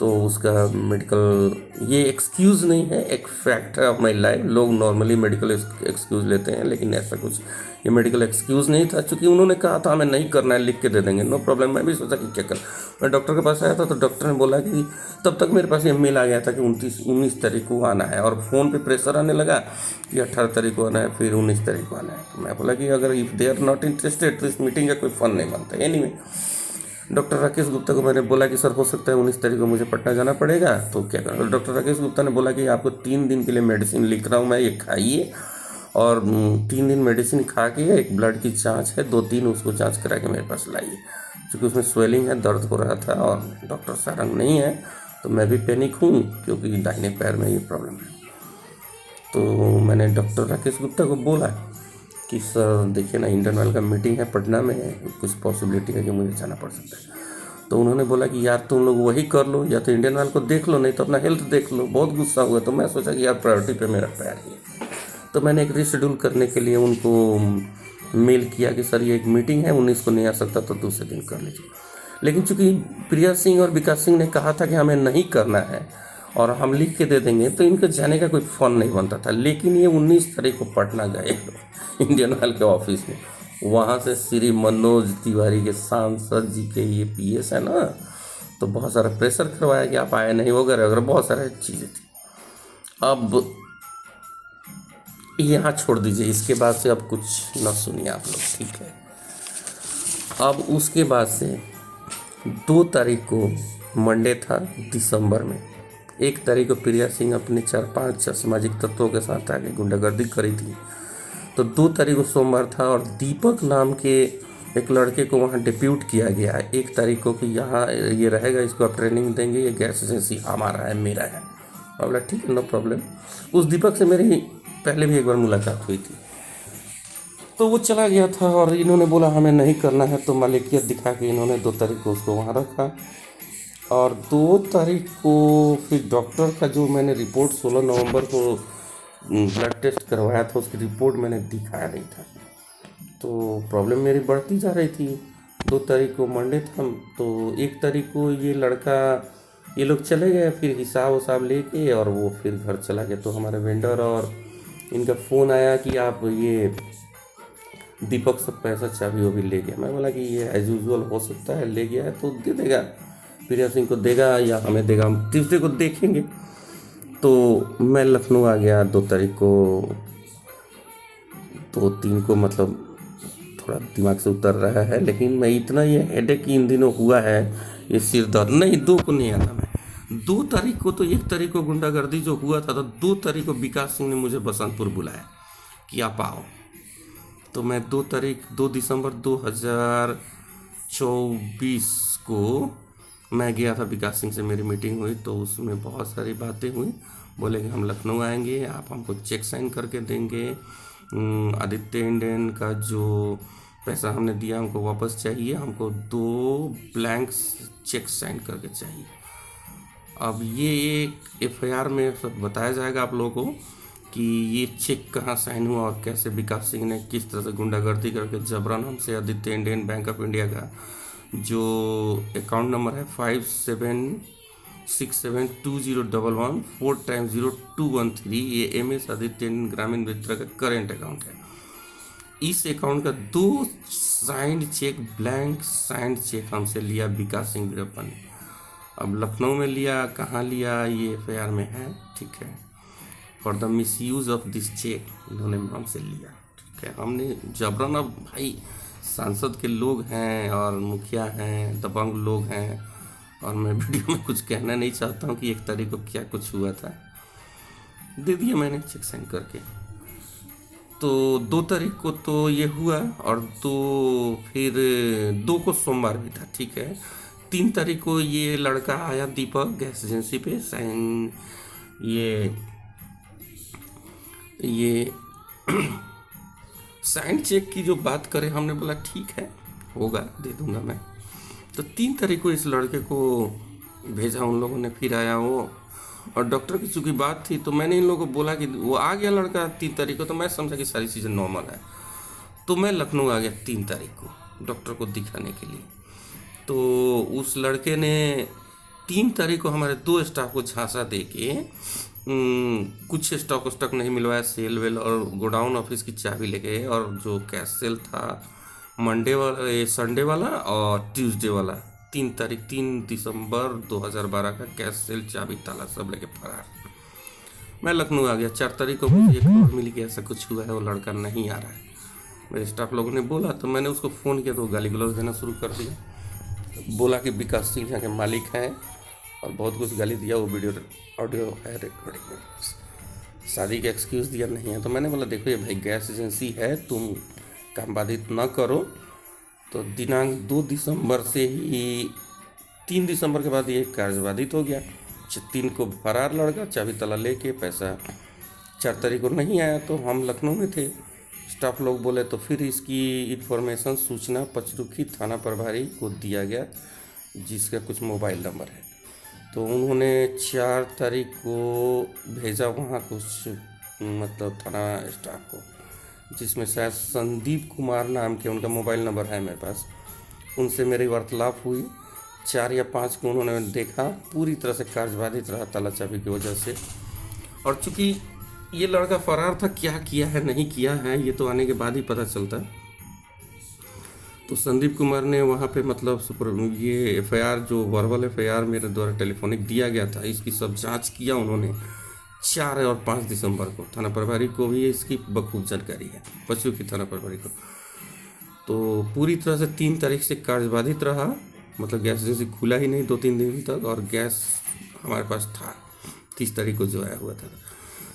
तो उसका मेडिकल, ये एक्सक्यूज़ नहीं है, एक फैक्ट है ऑफ माई लाइफ। लोग नॉर्मली मेडिकल एक्सक्यूज़ लेते हैं, लेकिन ऐसा कुछ ये मेडिकल एक्सक्यूज़ नहीं था, क्योंकि उन्होंने कहा था हमें नहीं करना है, लिख के दे देंगे, नो प्रॉब्लम। मैं भी सोचा कि क्या कर, मैं डॉक्टर के पास आया था, तो डॉक्टर ने बोला कि तब तक मेरे पास ये मेल आ गया था कि 19 तारीख को आना है, और फ़ोन पे प्रेशर आने लगा कि 18 तारीख को आना है, फिर 19 तारीख को आना है। तो मैं बोला कि अगर if they are not interested तो इस मीटिंग का कोई फ़न नहीं बनता। एनीवे, डॉक्टर राकेश गुप्ता को मैंने बोला कि सर हो सकता है 19 तारीख को मुझे पटना जाना पड़ेगा, तो क्या करूँ। डॉक्टर राकेश गुप्ता ने बोला कि आपको 3 दिन के लिए मेडिसिन लिख रहा हूँ मैं, ये खाइए, और 3 दिन मेडिसिन खा के एक ब्लड की जांच है 2-3, उसको जांच करा के मेरे पास लाइए, क्योंकि उसमें स्वेलिंग है, दर्द हो रहा था, और डॉक्टर सारंग नहीं है, तो मैं भी पैनिक हूँ क्योंकि दाहिने पैर में ये प्रॉब्लम है। तो मैंने डॉक्टर राकेश गुप्ता को बोला कि सर देखिए ना, इंडियन ऑयल का मीटिंग है पटना में, कुछ पॉसिबिलिटी है कि मुझे जाना पड़ सकता है। तो उन्होंने बोला कि यार तुम लोग वही कर लो, या तो इंडियन ऑयल को देख लो, नहीं तो अपना हेल्थ देख लो। बहुत गुस्सा हुआ, तो मैं सोचा कि यार प्रायोरिटी पे मेरा पैर ही है। तो मैंने एक रीशेड्यूल करने के लिए उनको मेल किया कि सर ये एक मीटिंग है, 19 को नहीं आ सकता तो दूसरे दिन कर लीजिए। लेकिन चूंकि प्रिया सिंह और विकास सिंह ने कहा था कि हमें नहीं करना है और हम लिख के दे देंगे, तो इनके जाने का कोई फ़न नहीं बनता था। लेकिन ये 19 तारीख को पटना गए इंडियन ऑयल के ऑफिस में, वहाँ से श्री मनोज तिवारी के सांसद जी के ये पीएस है ना, तो बहुत सारा प्रेशर करवाया कि आप आए नहीं वगैरह वगैरह, बहुत सारी चीज़ें थी। अब यहाँ छोड़ दीजिए, इसके बाद से अब कुछ ना सुनिए आप लोग, ठीक है। अब उसके बाद से 2 तारीख को मंडे था दिसंबर में, 1 तारीख को प्रिया सिंह अपने 4-5 सामाजिक तत्वों के साथ आके गुंडागर्दी करी थी, तो 2 तारीख को सोमवार था, और दीपक नाम के एक लड़के को वहाँ डिप्यूट किया गया है 1 तारीख को कि यहाँ ये रहेगा, इसको आप ट्रेनिंग देंगे, ये गैस एजेंसी हमारा है, मेरा है। बोला ठीक है, नो प्रॉब्लम। उस दीपक से मेरी पहले भी एक बार मुलाकात हुई थी, तो वो चला गया था, और इन्होंने बोला हमें नहीं करना है, तो मालिकियत दिखा के इन्होंने 2 तारीख को उसको वहाँ रखा। और 2 तारीख को फिर डॉक्टर का जो मैंने रिपोर्ट 16 नवंबर को ब्लड टेस्ट करवाया था, उसकी रिपोर्ट मैंने दिखाया नहीं था, तो प्रॉब्लम मेरी बढ़ती जा रही थी। 2 तारीख को मंडे था, तो 1 तारीख को ये लोग चले गए, फिर हिसाब उसाब लेके, और वो फिर घर चला गया। तो हमारे वेंडर और इनका फ़ोन आया कि आप ये दीपक सब पैसा चाबी वो भी ले गया। मैं बोला कि ये एज यूजल हो सकता है, ले गया है तो दे देगा, प्रिया सिंह को देगा या हमें देगा, हम तीसरे को देखेंगे। तो मैं लखनऊ आ गया 2 तारीख को, 2-3 को मतलब थोड़ा दिमाग से उतर रहा है, लेकिन मैं इतना ये हेडेक इन दिनों हुआ है, ये सिर दर्द नहीं, 2 को नहीं आना मैं। 2 तारीख को तो 1 तारीख को गुंडागर्दी जो हुआ था, तो 2 तारीख को विकास सिंह ने मुझे बसंतपुर बुलाया कि आप आओ। तो मैं 2 दिसंबर 2024 को मैं गया था, विकास सिंह से मेरी मीटिंग हुई, तो उसमें बहुत सारी बातें हुई। बोले कि हम लखनऊ आएंगे, आप हमको चेक साइन करके देंगे, आदित्य इंडियन का जो पैसा हमने दिया हमको वापस चाहिए, हमको 2 ब्लैंक चेक साइन करके चाहिए। अब ये एक एफआईआर में सब बताया जाएगा आप लोगों को कि ये चेक कहाँ साइन हुआ और कैसे विकास सिंह ने किस तरह से गुंडागर्दी करके जबरन हमसे Aditya Indian bank of India का जो अकाउंट नंबर है 57672011 4x0213, ये MS आदित्य इंडियन ग्रामीण वित्त का करेंट अकाउंट है। इस अकाउंट का 2 signed cheque, blank signed cheque हमसे लिया विकास सिंह वीरप्पन ने। अब लखनऊ में लिया, कहाँ लिया, ये एफआईआर में है, ठीक है। For the misuse of this cheque इन्होंने हमसे लिया, ठीक है। हमने जबरन, अब भाई सांसद के लोग हैं और मुखिया हैं, दबंग लोग हैं, और मैं वीडियो में कुछ कहना नहीं चाहता हूँ कि 1 तारीख को क्या कुछ हुआ था। दे दिया मैंने चेक साइन करके। तो 2 तारीख को तो ये हुआ, और फिर 2 को सोमवार भी था, ठीक है। 3 तारीख को ये लड़का आया दीपक गैस एजेंसी पे, साइन ये साइन चेक की जो बात करें, हमने बोला ठीक है, होगा, दे दूंगा मैं। तो 3 तारीख को इस लड़के को भेजा उन लोगों ने, फिर आया वो, और डॉक्टर की चूँकि बात थी तो मैंने इन लोगों को बोला कि वो आ गया लड़का 3 तारीख को, तो मैं समझा कि सारी चीज़ें नॉर्मल है। तो मैं लखनऊ आ गया 3 तारीख को डॉक्टर को दिखाने के लिए। तो उस लड़के ने 3 तारीख को हमारे 2 स्टाफ को झांसा दे के कुछ स्टॉक नहीं मिलवाया, सेल वेल, और गोडाउन ऑफिस की चाबी ले गए, और जो कैश सेल था मंडे वाला, संडे वाला और ट्यूसडे वाला, 3 तारीख 3 दिसंबर 2012 का कैश सेल, चाबी, ताला सब लेके फरार। मैं लखनऊ आ गया। 4 तारीख को मुझे खबर मिली कि ऐसा कुछ हुआ है, वो लड़का नहीं आ रहा है। मेरे स्टाफ लोगों ने बोला, तो मैंने उसको फ़ोन किया तो गाली गलौज देना शुरू कर दिया। बोला कि विकास सिंह यहाँ के मालिक हैं, और बहुत कुछ गाली दिया। वो वीडियो ऑडियो है, रिकॉर्डिंग है। शादी का एक्सक्यूज़ दिया नहीं है। तो मैंने बोला देखो ये भाई गैस एजेंसी है, तुम काम बाधित न करो। तो दिनांक 2 दिसंबर से ही 3 दिसंबर के बाद ये कार्य बाधित हो गया। 3 को फरार लड़का, चाबी ताला लेके, पैसा 4 तारीख को नहीं आया। तो हम लखनऊ में थे, स्टाफ लोग बोले, तो फिर इसकी इन्फॉर्मेशन, सूचना पचरुखी थाना प्रभारी को दिया गया, जिसका कुछ मोबाइल नंबर है। तो उन्होंने 4 तारीख को भेजा वहाँ कुछ मतलब थाना स्टाफ को, जिसमें शायद संदीप कुमार नाम के उनका मोबाइल नंबर है मेरे पास। उनसे मेरी वार्तालाप हुई। 4 या 5 को उन्होंने देखा, पूरी तरह से कार्यबाधित रहा ताला चाबी की वजह से। और चूँकि ये लड़का फरार था, क्या किया है नहीं किया है ये तो आने के बाद ही पता चलता। तो संदीप कुमार ने वहाँ पे मतलब ये एफआईआर, जो वर्बल एफआईआर मेरे द्वारा टेलीफोनिक दिया गया था, इसकी सब जांच किया उन्होंने। 4 और 5 दिसंबर को थाना प्रभारी को भी इसकी बखूब जानकारी है, पशु की थाना प्रभारी को। तो पूरी तरह से 3 तारीख से कार्यबाधित रहा, मतलब गैस एजेंसी खुला ही नहीं 2-3 दिन तक, और गैस हमारे पास था 30 तारीख को जो आया हुआ था।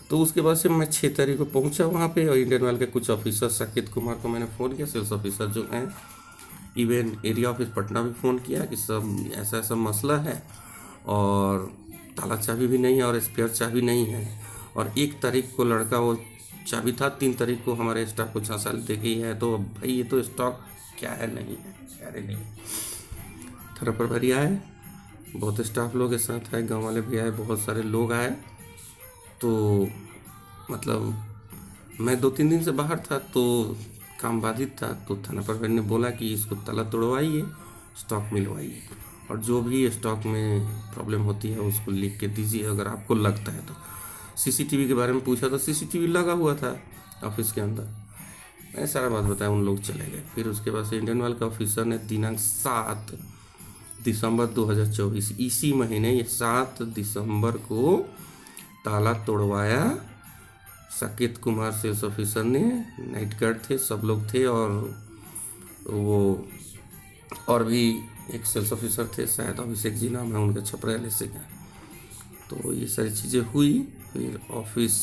तो उसके बाद से मैं 6 तारीख को पहुंचा वहाँ पे, और इंडियन ऑयल के कुछ ऑफिसर, साकेत कुमार को मैंने फ़ोन किया, सेल्स ऑफिसर जो हैं, इवन एरिया ऑफिस पटना भी फ़ोन किया कि सब ऐसा ऐसा मसला है, और ताला चाबी भी नहीं है और स्पेयर चाबी नहीं है। और 1 तारीख को लड़का वो चाबी था, 3 तारीख को हमारे स्टाफ को झांसा दे गई है। तो भाई ये तो स्टॉक क्या है नहीं है, अरे नहीं। थाना प्रभारी आए, बहुत स्टाफ लोग के साथ आए, गाँव वाले भी आए, बहुत सारे लोग आए। तो मतलब मैं 2-3 दिन से बाहर था, तो काम बाधित था। तो थाना प्रभारी ने बोला कि इसको ताला तोड़वाइए, स्टॉक मिलवाइए, और जो भी स्टॉक में प्रॉब्लम होती है उसको लिख के दीजिए अगर आपको लगता है तो। सीसीटीवी के बारे में पूछा तो सीसीटीवी लगा हुआ था ऑफिस के अंदर। मैंने सारा बात बताया, उन लोग चले गए। फिर उसके बाद से इंडियन ऑयल के ऑफिसर ने दिनांक 7 दिसंबर 2024, इसी महीने, ये 7 दिसंबर को ताला तोड़वाया। साकेत कुमार सेल्स ऑफिसर ने, नाइट गार्ड थे, सब लोग थे, और वो और भी एक सेल्स ऑफिसर थे, शायद अभिषेक जी नाम है उनका, छपरेल से का। तो ये सारी चीज़ें हुई। फिर ऑफिस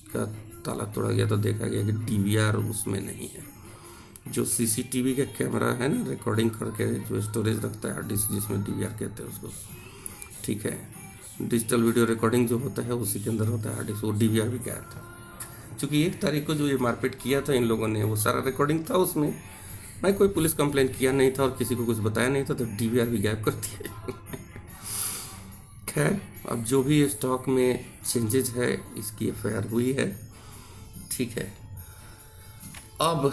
का ताला तोड़ा गया तो देखा गया कि डीवीआर उसमें नहीं है। जो सीसीटीवी का कैमरा है ना, रिकॉर्डिंग करके जो स्टोरेज रखता है, हार्ड डिस्क जिसमें डीवीआर कहते हैं उसको, ठीक है, डिजिटल वीडियो रिकॉर्डिंग जो होता है उसी के अंदर होता है हार्ड डिस्क, वो डीवीआर भी गायब था। क्योंकि 1 तारीख को जो ये मारपीट किया था इन लोगों ने, वो सारा रिकॉर्डिंग था उसमें। मैं कोई पुलिस कंप्लेंट किया नहीं था और किसी को कुछ बताया नहीं था, तो डीवीआर भी गायब कर दिए। खैर, अब जो भी स्टॉक में चेंजेज है, इसकी एफआईआर हुई है, ठीक है। अब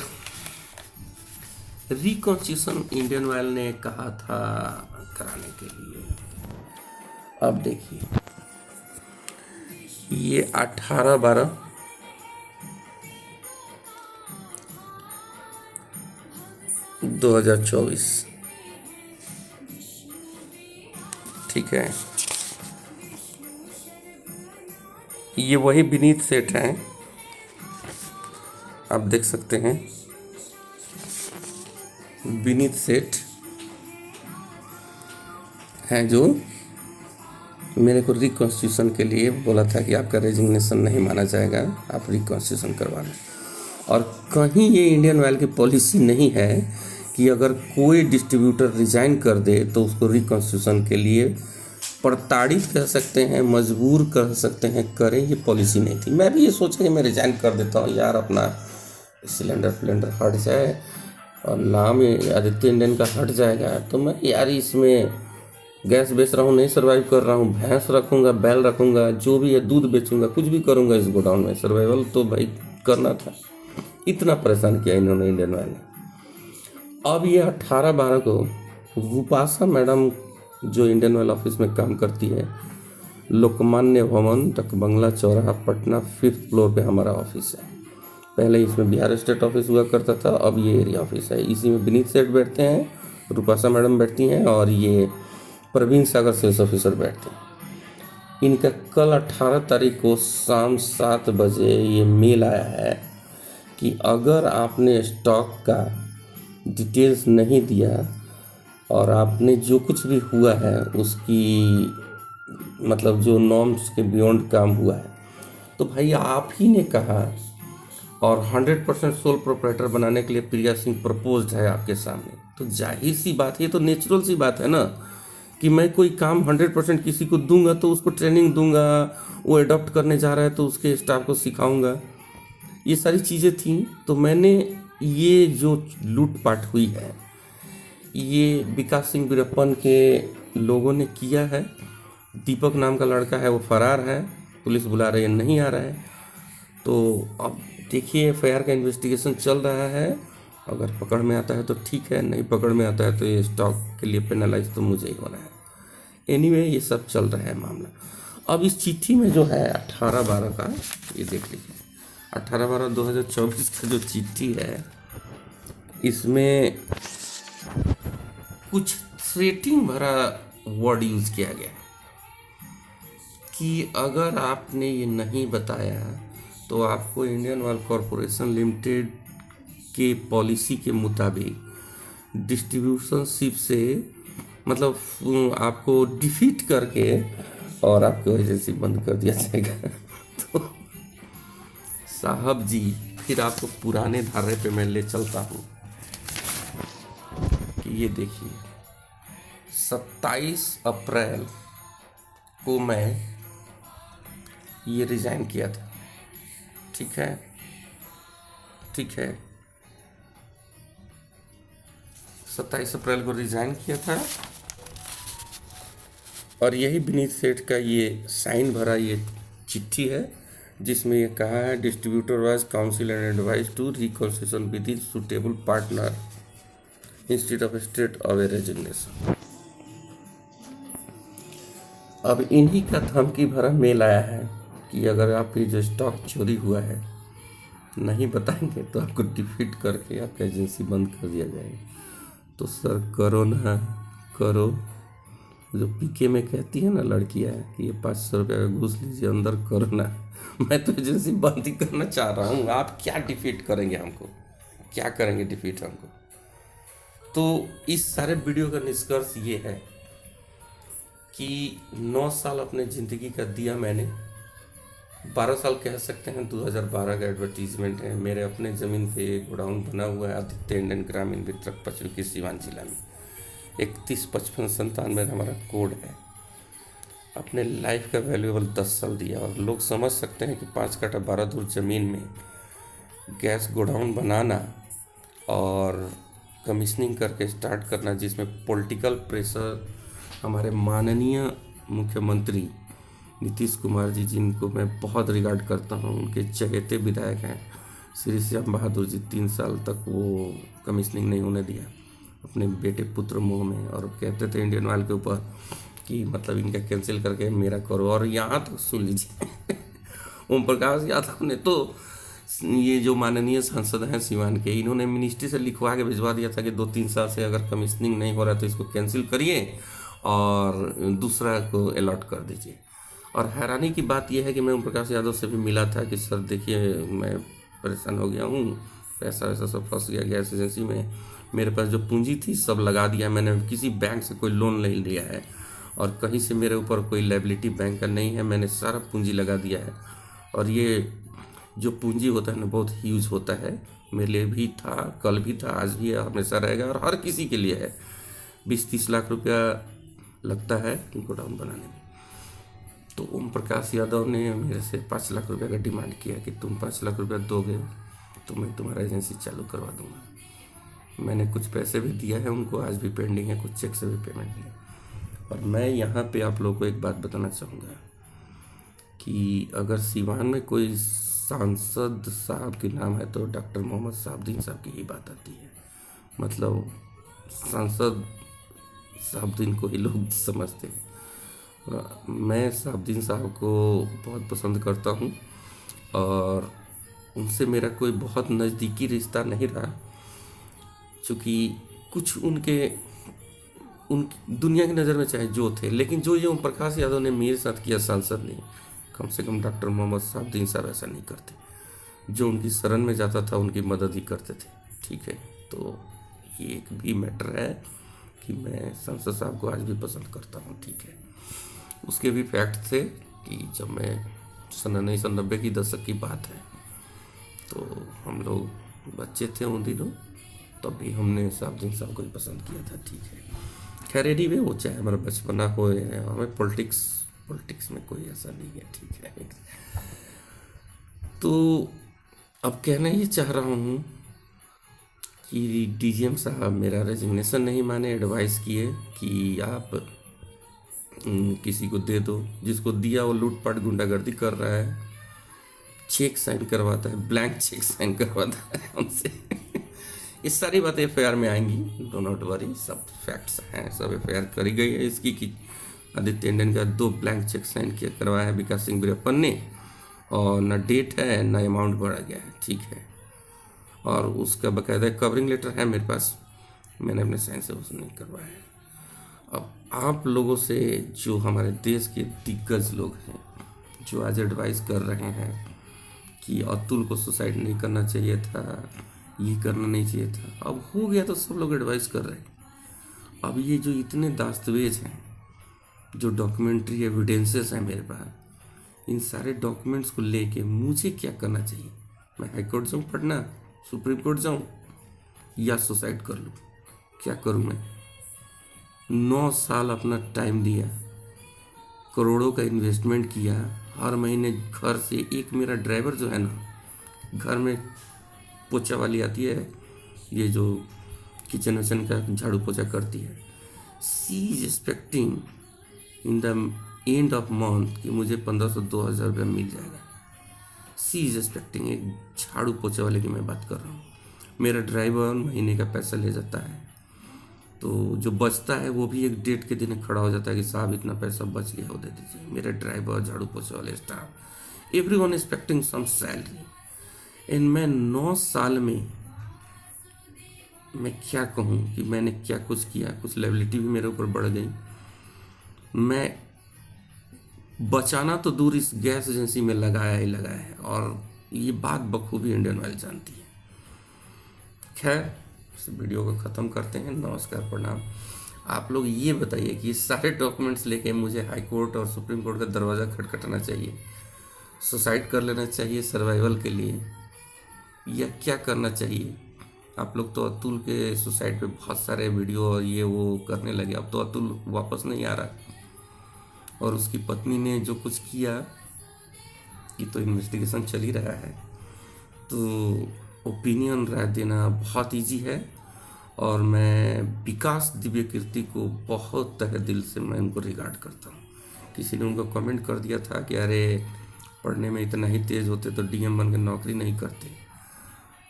रिकॉन्स्टिट्यूशन इंडियन ऑयल ने कहा था कराने के लिए। अब देखिए, ये 18/12 2024, ठीक है। ये वही विनीत सेठ हैं, आप देख सकते हैं, विनीत सेठ हैं जो मेरे को रिकॉन्स्टिट्यूशन के लिए बोला था कि आपका रेजिग्नेशन नहीं माना जाएगा, आप रिकॉन्स्टिट्यूशन करवा लें। और कहीं ये इंडियन ऑयल की पॉलिसी नहीं है कि अगर कोई डिस्ट्रीब्यूटर रिजाइन कर दे तो उसको रिकॉन्स्टिट्यूशन के लिए प्रताड़ित कर सकते हैं, मजबूर कर सकते हैं, करें, ये पॉलिसी नहीं थी। मैं भी ये सोचा कि मैं रिजाइन कर देता हूँ यार, अपना सिलेंडर हट जाए और नाम आदित्य इंडियन का हट जाएगा, तो मैं यार इसमें गैस बेच रहा हूँ, नहीं सर्वाइव कर रहा हूँ, भैंस रखूँगा, बैल रखूँगा, जो भी है दूध बेचूँगा, कुछ भी करूँगा इस गोडाउन में, सर्वाइवल तो भाई करना था। इतना परेशान किया इन्होंने इंडियन ऑयल ने। अब ये 18/12 को रूपाशा मैडम जो इंडियन ऑयल ऑफिस में काम करती है, लोकमान्य भवन तक बंगला चौराहा पटना 5th फ्लोर पे हमारा ऑफिस है। पहले इसमें बिहार स्टेट ऑफिस हुआ करता था, अब ये एरिया ऑफिस है। इसी में विनीत सेठ बैठते हैं, रूपाशा मैडम बैठती हैं और ये प्रवीण सागर सेल्स ऑफिसर बैठते हैं। इनका कल 18 तारीख को शाम 7 बजे ये मेल आया है कि अगर आपने स्टॉक का डिटेल्स नहीं दिया और आपने जो कुछ भी हुआ है उसकी मतलब जो नॉर्म्स के बियॉन्ड काम हुआ है, तो भाई आप ही ने कहा और 100% सोल प्रोप्राइटर बनाने के लिए प्रिया सिंह प्रपोज्ड है आपके सामने। तो जाहिर सी बात है, ये तो नेचुरल सी बात है ना कि मैं कोई काम 100% किसी को दूंगा तो उसको ट्रेनिंग दूंगा, वो अडॉप्ट करने जा रहा है तो उसके स्टाफ को सिखाऊंगा, ये सारी चीज़ें थी। तो मैंने ये जो लूटपाट हुई है ये विकास सिंह वीरप्पन के लोगों ने किया है। दीपक नाम का लड़का है, वो फरार है, पुलिस बुला रही है, नहीं आ रहा है। तो अब देखिए FIR का इन्वेस्टिगेशन चल रहा है, अगर पकड़ में आता है तो ठीक है, नहीं पकड़ में आता है तो ये स्टॉक के लिए पेनलाइज तो मुझे ही होना है। एनीवे ये सब चल रहा है मामला। अब इस चिट्ठी में जो है 18/12 का, ये देख लीजिए 18/12/2024 का जो चिट्ठी है, इसमें कुछ थ्रेटिंग भरा वर्ड यूज किया गया है कि अगर आपने ये नहीं बताया तो आपको इंडियन ऑयल कॉरपोरेशन लिमिटेड के पॉलिसी के मुताबिक डिस्ट्रीब्यूशनशिप से मतलब आपको डिफीट करके और आपको एजेंसी बंद कर दिया जाएगा। तो साहब जी, फिर आपको पुराने धारे पे मैं ले चलता हूँ कि ये देखिए 27 अप्रैल को मैं ये रिज़ाइन किया था, ठीक है, ठीक है, 27 अप्रैल को रिज़ाइन किया था और यही विनीत सेठ का ये साइन भरा ये चिट्ठी है जिसमें ये कहा है distributor wise council and advice to reconciliation with in suitable partner institute of state of a resignation. अब इन्हीं का धमकी भरा मेल आया है कि अगर आपकी जो स्टॉक चोरी हुआ है नहीं बताएंगे तो आपको डिफीट करके आपकी एजेंसी बंद कर दिया जाएगा। तो सर करो ना, करो। जो पीके में कहती है ना लड़कियाँ कि ये 500 रुपये का घूस लीजिए अंदर, करो ना। मैं तो एजेंसी बंद ही करना चाह रहा हूँ। आप क्या डिफीट करेंगे हमको, क्या करेंगे डिफीट हमको? तो इस सारे वीडियो का निष्कर्ष ये है कि 9 साल अपने ज़िंदगी का दिया मैंने, 12 साल कह सकते हैं, 2012 का एडवर्टीजमेंट है। मेरे अपने ज़मीन पे गोडाउन बना हुआ है आदित्य इंडियन ग्रामीण वितरक पश्चिम की सीवान जिला में। 315597 हमारा कोड है। अपने लाइफ का वैल्यूएबल 10 साल दिया और लोग समझ सकते हैं कि 5 काठा 12 धुर ज़मीन में गैस गोडाउन बनाना और कमीशनिंग करके स्टार्ट करना, जिसमें पॉलिटिकल प्रेशर हमारे माननीय मुख्यमंत्री नीतीश कुमार जी, जिनको मैं बहुत रिगार्ड करता हूँ, उनके चहेते विधायक हैं, श्री श्याम बहादुर जी 3 साल तक वो कमीशनिंग नहीं होने दिया अपने बेटे पुत्र मोह में, और कहते थे इंडियन ऑयल के ऊपर कि मतलब इनका कैंसिल करके मेरा करो। और यहाँ तो सुन लीजिए ओम प्रकाश यादव ने तो, ये जो माननीय सांसद हैं सीवान के, इन्होंने मिनिस्ट्री से लिखवा के भिजवा दिया था कि 2-3 साल से अगर कमीशनिंग नहीं हो रहा तो इसको कैंसिल करिए और दूसरा को अलॉट कर दीजिए। और हैरानी की बात यह है कि मैं ओम प्रकाश यादव से भी मिला था कि सर देखिए मैं परेशान हो गया हूँ, पैसा वैसा सब फंस गया गैस एजेंसी में, मेरे पास जो पूंजी थी सब लगा दिया मैंने, किसी बैंक से कोई लोन नहीं लिया है और कहीं से मेरे ऊपर कोई लायबिलिटी बैंक का नहीं है, मैंने सारा पूंजी लगा दिया है। और ये जो पूंजी होता है ना बहुत ह्यूज होता है, मेरे लिए भी था, कल भी था, आज भी है, हमेशा रहेगा और हर किसी के लिए है। 20-30 लाख रुपया लगता है गोडाउन बनाने में। तो ओम प्रकाश यादव ने मेरे से 5 लाख रुपये का डिमांड किया कि तुम 5 लाख रुपया दोगे तो मैं तुम्हारा एजेंसी चालू करवा दूंगा। मैंने कुछ पैसे भी दिया है उनको, आज भी पेंडिंग है, कुछ चेक से भी पेमेंट दिया। और मैं यहाँ पे आप लोगों को एक बात बताना चाहूँगा कि अगर सीवान में कोई सांसद साहब के नाम है तो डॉक्टर मोहम्मद साहबुद्दीन साहब की ही बात आती है। मतलब सांसद शहाबुद्दीन को ही लोग समझते हैं। मैं शहाबुद्दीन साहब को बहुत पसंद करता हूँ और उनसे मेरा कोई बहुत नज़दीकी रिश्ता नहीं रहा, चूँकि कुछ उन दुनिया की नज़र में चाहे जो थे, लेकिन जो ये ओम प्रकाश यादव ने मेरे साथ किया सांसद ने, कम से कम डॉक्टर मोहम्मद शहाबुद्दीन साहब ऐसा नहीं करते। जो उनकी शरण में जाता था उनकी मदद ही करते थे। ठीक है, तो ये एक भी मैटर है कि मैं सांसद साहब को आज भी पसंद करता हूँ। ठीक है, उसके भी फैक्ट थे कि जब मैं 1990 की दशक की बात है, तो हम लोग बच्चे थे उन दिनों, तब भी हमने शहाबुद्दीन साहब को ही पसंद किया था। ठीक है, खैर एनीवे वो चाहे हमारा बचपना हो या हमें पॉलिटिक्स में कोई ऐसा नहीं है। ठीक है, तो अब कहना ये चाह रहा हूँ कि डीजीएम साहब मेरा रेजिग्नेशन नहीं माने, एडवाइस किए कि आप किसी को दे दो। जिसको दिया वो लूटपाट गुंडागर्दी कर रहा है, चेक साइन करवाता है, ब्लैंक चेक साइन करवाता है हमसे। ये सारी बातें एफआईआर में आएंगी, डो नॉट वरी, सब फैक्ट्स हैं, सब एफआईआर करी गई है इसकी कि आदित्य इंडियन का 2 ब्लैंक चेक साइन किया करवाया है विकास सिंह वीरप्पन ने, और ना डेट है ना अमाउंट बढ़ा गया है। ठीक है, और उसका बाकायदा कवरिंग लेटर है मेरे पास, मैंने अपने साइन से उसे नहीं करवाया है। अब आप लोगों से, जो हमारे देश के दिग्गज लोग हैं, जो आज एडवाइस कर रहे हैं कि अतुल को सुसाइड नहीं करना चाहिए था, ये करना नहीं चाहिए था, अब हो गया तो सब लोग एडवाइस कर रहे हैं। अब ये जो इतने दस्तावेज हैं, जो डॉक्यूमेंट्री एविडेंसेस हैं मेरे पास, इन सारे डॉक्यूमेंट्स को लेके मुझे क्या करना चाहिए? मैं हाई कोर्ट जाऊँ पढ़ना, सुप्रीम कोर्ट जाऊँ, या सुसाइड कर लूँ? क्या करूँ मैं? 9 साल अपना टाइम दिया, करोड़ों का इन्वेस्टमेंट किया, हर महीने घर से एक मेरा ड्राइवर जो है ना, घर में पोछा वाली आती है, ये जो किचन विचन का झाड़ू पोछा करती है, she is expecting in the end of month कि मुझे 1500-2000 रुपया मिल जाएगा। सी इज एक्सपेक्टिंग, एक झाड़ू पोछे वाले की मैं बात कर रहा हूँ। मेरा ड्राइवर महीने का पैसा ले जाता है, तो जो बचता है वो भी एक डेट के दिन खड़ा हो जाता है कि साहब इतना पैसा बच गया, वो दे दीजिए। मेरे ड्राइवर, झाड़ू पोछे वाले staff, every one expecting some salary. And मैं 9 साल में, मैं क्या कहूँ कि मैंने क्या कुछ किया, कुछ लायबिलिटी भी मेरे ऊपर बढ़ गई। मैं बचाना तो दूर, इस गैस एजेंसी में लगाया ही लगाया है, और ये बात बखूबी इंडियन ऑयल जानती है। खैर, इस वीडियो को ख़त्म करते हैं। नमस्कार, प्रणाम। आप लोग ये बताइए कि सारे डॉक्यूमेंट्स लेके मुझे हाई कोर्ट और सुप्रीम कोर्ट का दरवाज़ा खटखटाना चाहिए, सुसाइड कर लेना चाहिए सर्वाइवल के लिए, या क्या करना चाहिए? आप लोग तो अतुल के सुसाइड पे बहुत सारे वीडियो और ये वो करने लगे। अब तो अतुल वापस नहीं आ रहा, और उसकी पत्नी ने जो कुछ किया, ये तो इन्वेस्टिगेशन चल ही रहा है। तो ओपिनियन राय देना बहुत इजी है, और मैं विकास दिव्य कीर्ति को बहुत तहे दिल से मैं उनको रिगार्ड करता हूँ। किसी ने उनको कमेंट कर दिया था कि अरे पढ़ने में इतना ही तेज़ होते तो डीएम बन के नौकरी नहीं करते।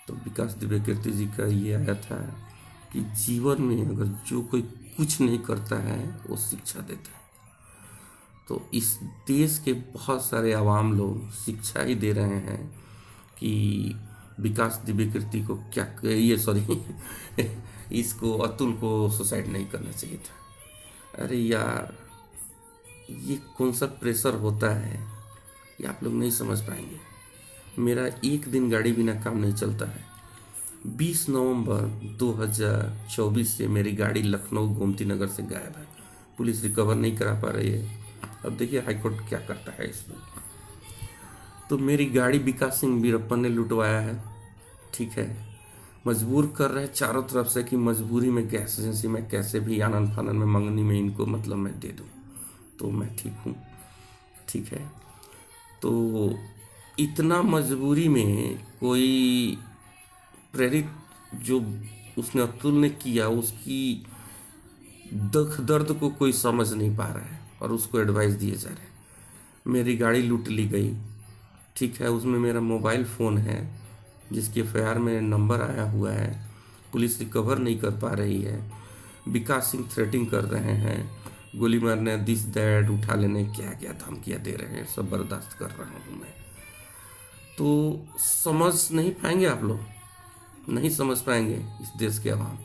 तो विकास दिव्य कीर्ति जी का ये आया था कि जीवन में अगर जो कोई कुछ नहीं करता है वो शिक्षा देता है। तो इस देश के बहुत सारे आवाम लोग शिक्षा ही दे रहे हैं कि विकास दिव्य कीर्ति को क्या, ये सॉरी इसको, अतुल को सुसाइड नहीं करना चाहिए था। अरे यार, ये कौन सा प्रेशर होता है, ये आप लोग नहीं समझ पाएंगे। मेरा एक दिन गाड़ी बिना काम नहीं चलता है। 20 नवंबर 2024 से मेरी गाड़ी लखनऊ गोमती नगर से गायब है, पुलिस रिकवर नहीं करा पा रही है। अब देखिए हाईकोर्ट क्या करता है इसमें। तो मेरी गाड़ी विकास सिंह वीरप्पन ने लुटवाया है। ठीक है, मजबूर कर रहे हैं चारों तरफ से कि मजबूरी में गैस एजेंसी में कैसे भी आनन फानन में मंगनी में इनको मतलब मैं दे दूँ, तो मैं ठीक हूँ। ठीक है, तो इतना मजबूरी में कोई प्रेरित जो उसने अतुल ने किया, उसकी दुख दर्द को कोई समझ नहीं पा रहा है और उसको एडवाइस दिए जा रहे हैं। मेरी गाड़ी लूट ली गई। ठीक है, उसमें मेरा मोबाइल फ़ोन है जिसके एफआईआर में नंबर आया हुआ है, पुलिस रिकवर नहीं कर पा रही है। विकास सिंह थ्रेटिंग कर रहे हैं, गोली मारने, दिस दैट, उठा लेने, क्या क्या धमकियाँ दे रहे हैं, सब बर्दाश्त कर रहा हूँ मैं। तो समझ नहीं पाएंगे आप लोग, नहीं समझ पाएंगे इस देश के अवाम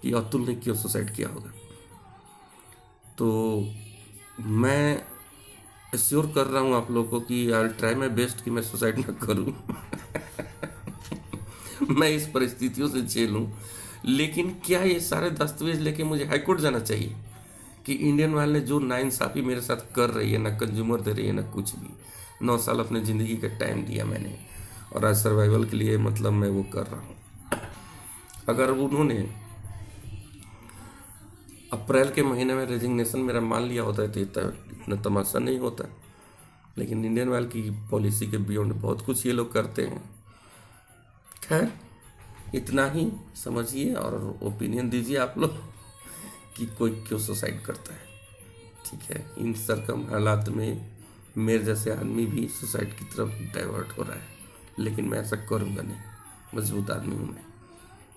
कि अतुल ने क्यों सुसाइड किया होगा। तो मैं एश्योर कर रहा हूँ आप लोगों को कि आई ट्राई माई बेस्ट कि मैं सुसाइड ना करूँ। मैं इस परिस्थितियों से झेलूँ, लेकिन क्या ये सारे दस्तावेज लेके मुझे हाईकोर्ट जाना चाहिए कि इंडियन ऑयल ने जो नाइंसाफ़ी मेरे साथ कर रही है, ना कंज्यूमर दे रही है, ना कुछ भी। 9 साल अपने ज़िंदगी का टाइम दिया मैंने, और आज सर्वाइवल के लिए मतलब मैं वो कर रहा हूँ। अगर उन्होंने अप्रैल के महीने में रेजिग्नेशन मेरा मान लिया होता है तो इतना तमाशा नहीं होता। लेकिन इंडियन ऑयल की पॉलिसी के बियॉन्ड बहुत कुछ ये लोग करते हैं। खैर, इतना ही समझिए और ओपिनियन दीजिए आप लोग कि कोई क्यों सुसाइड करता है। ठीक है, इन सरकम हालात में मेरे जैसे आदमी भी सुसाइड की तरफ डाइवर्ट हो रहा है, लेकिन मैं ऐसा करूँगा नहीं, मजबूत आदमी हूँ मैं।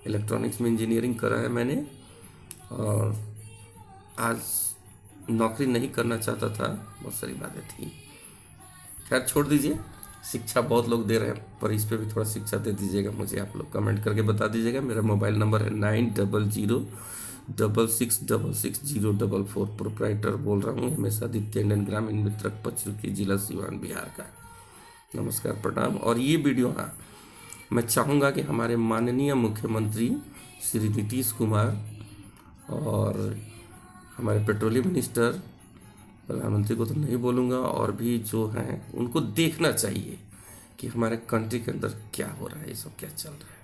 इलेक्ट्रॉनिक्स में इंजीनियरिंग करा है मैंने, और आज नौकरी नहीं करना चाहता था, बहुत सारी बातें थी। खैर छोड़ दीजिए, शिक्षा बहुत लोग दे रहे हैं, पर इस पे भी थोड़ा शिक्षा दे दीजिएगा मुझे, आप लोग कमेंट करके बता दीजिएगा। मेरा मोबाइल नंबर है 9006666044। प्रोप्राइटर बोल रहा हूँ हमेशा आदित्य इंडियन ग्रामीण मित्रक पचरुखी, जिला सिवान, बिहार का। नमस्कार, प्रणाम। और ये वीडियो, हाँ, मैं चाहूँगा कि हमारे माननीय मुख्यमंत्री श्री नीतीश कुमार और हमारे पेट्रोलियम मिनिस्टर, प्रधानमंत्री को तो नहीं बोलूँगा, और भी जो हैं उनको देखना चाहिए कि हमारे कंट्री के अंदर क्या हो रहा है, ये सब क्या चल रहा है।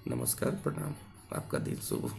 नमस्कार, प्रणाम, आपका दिन शुभ हो।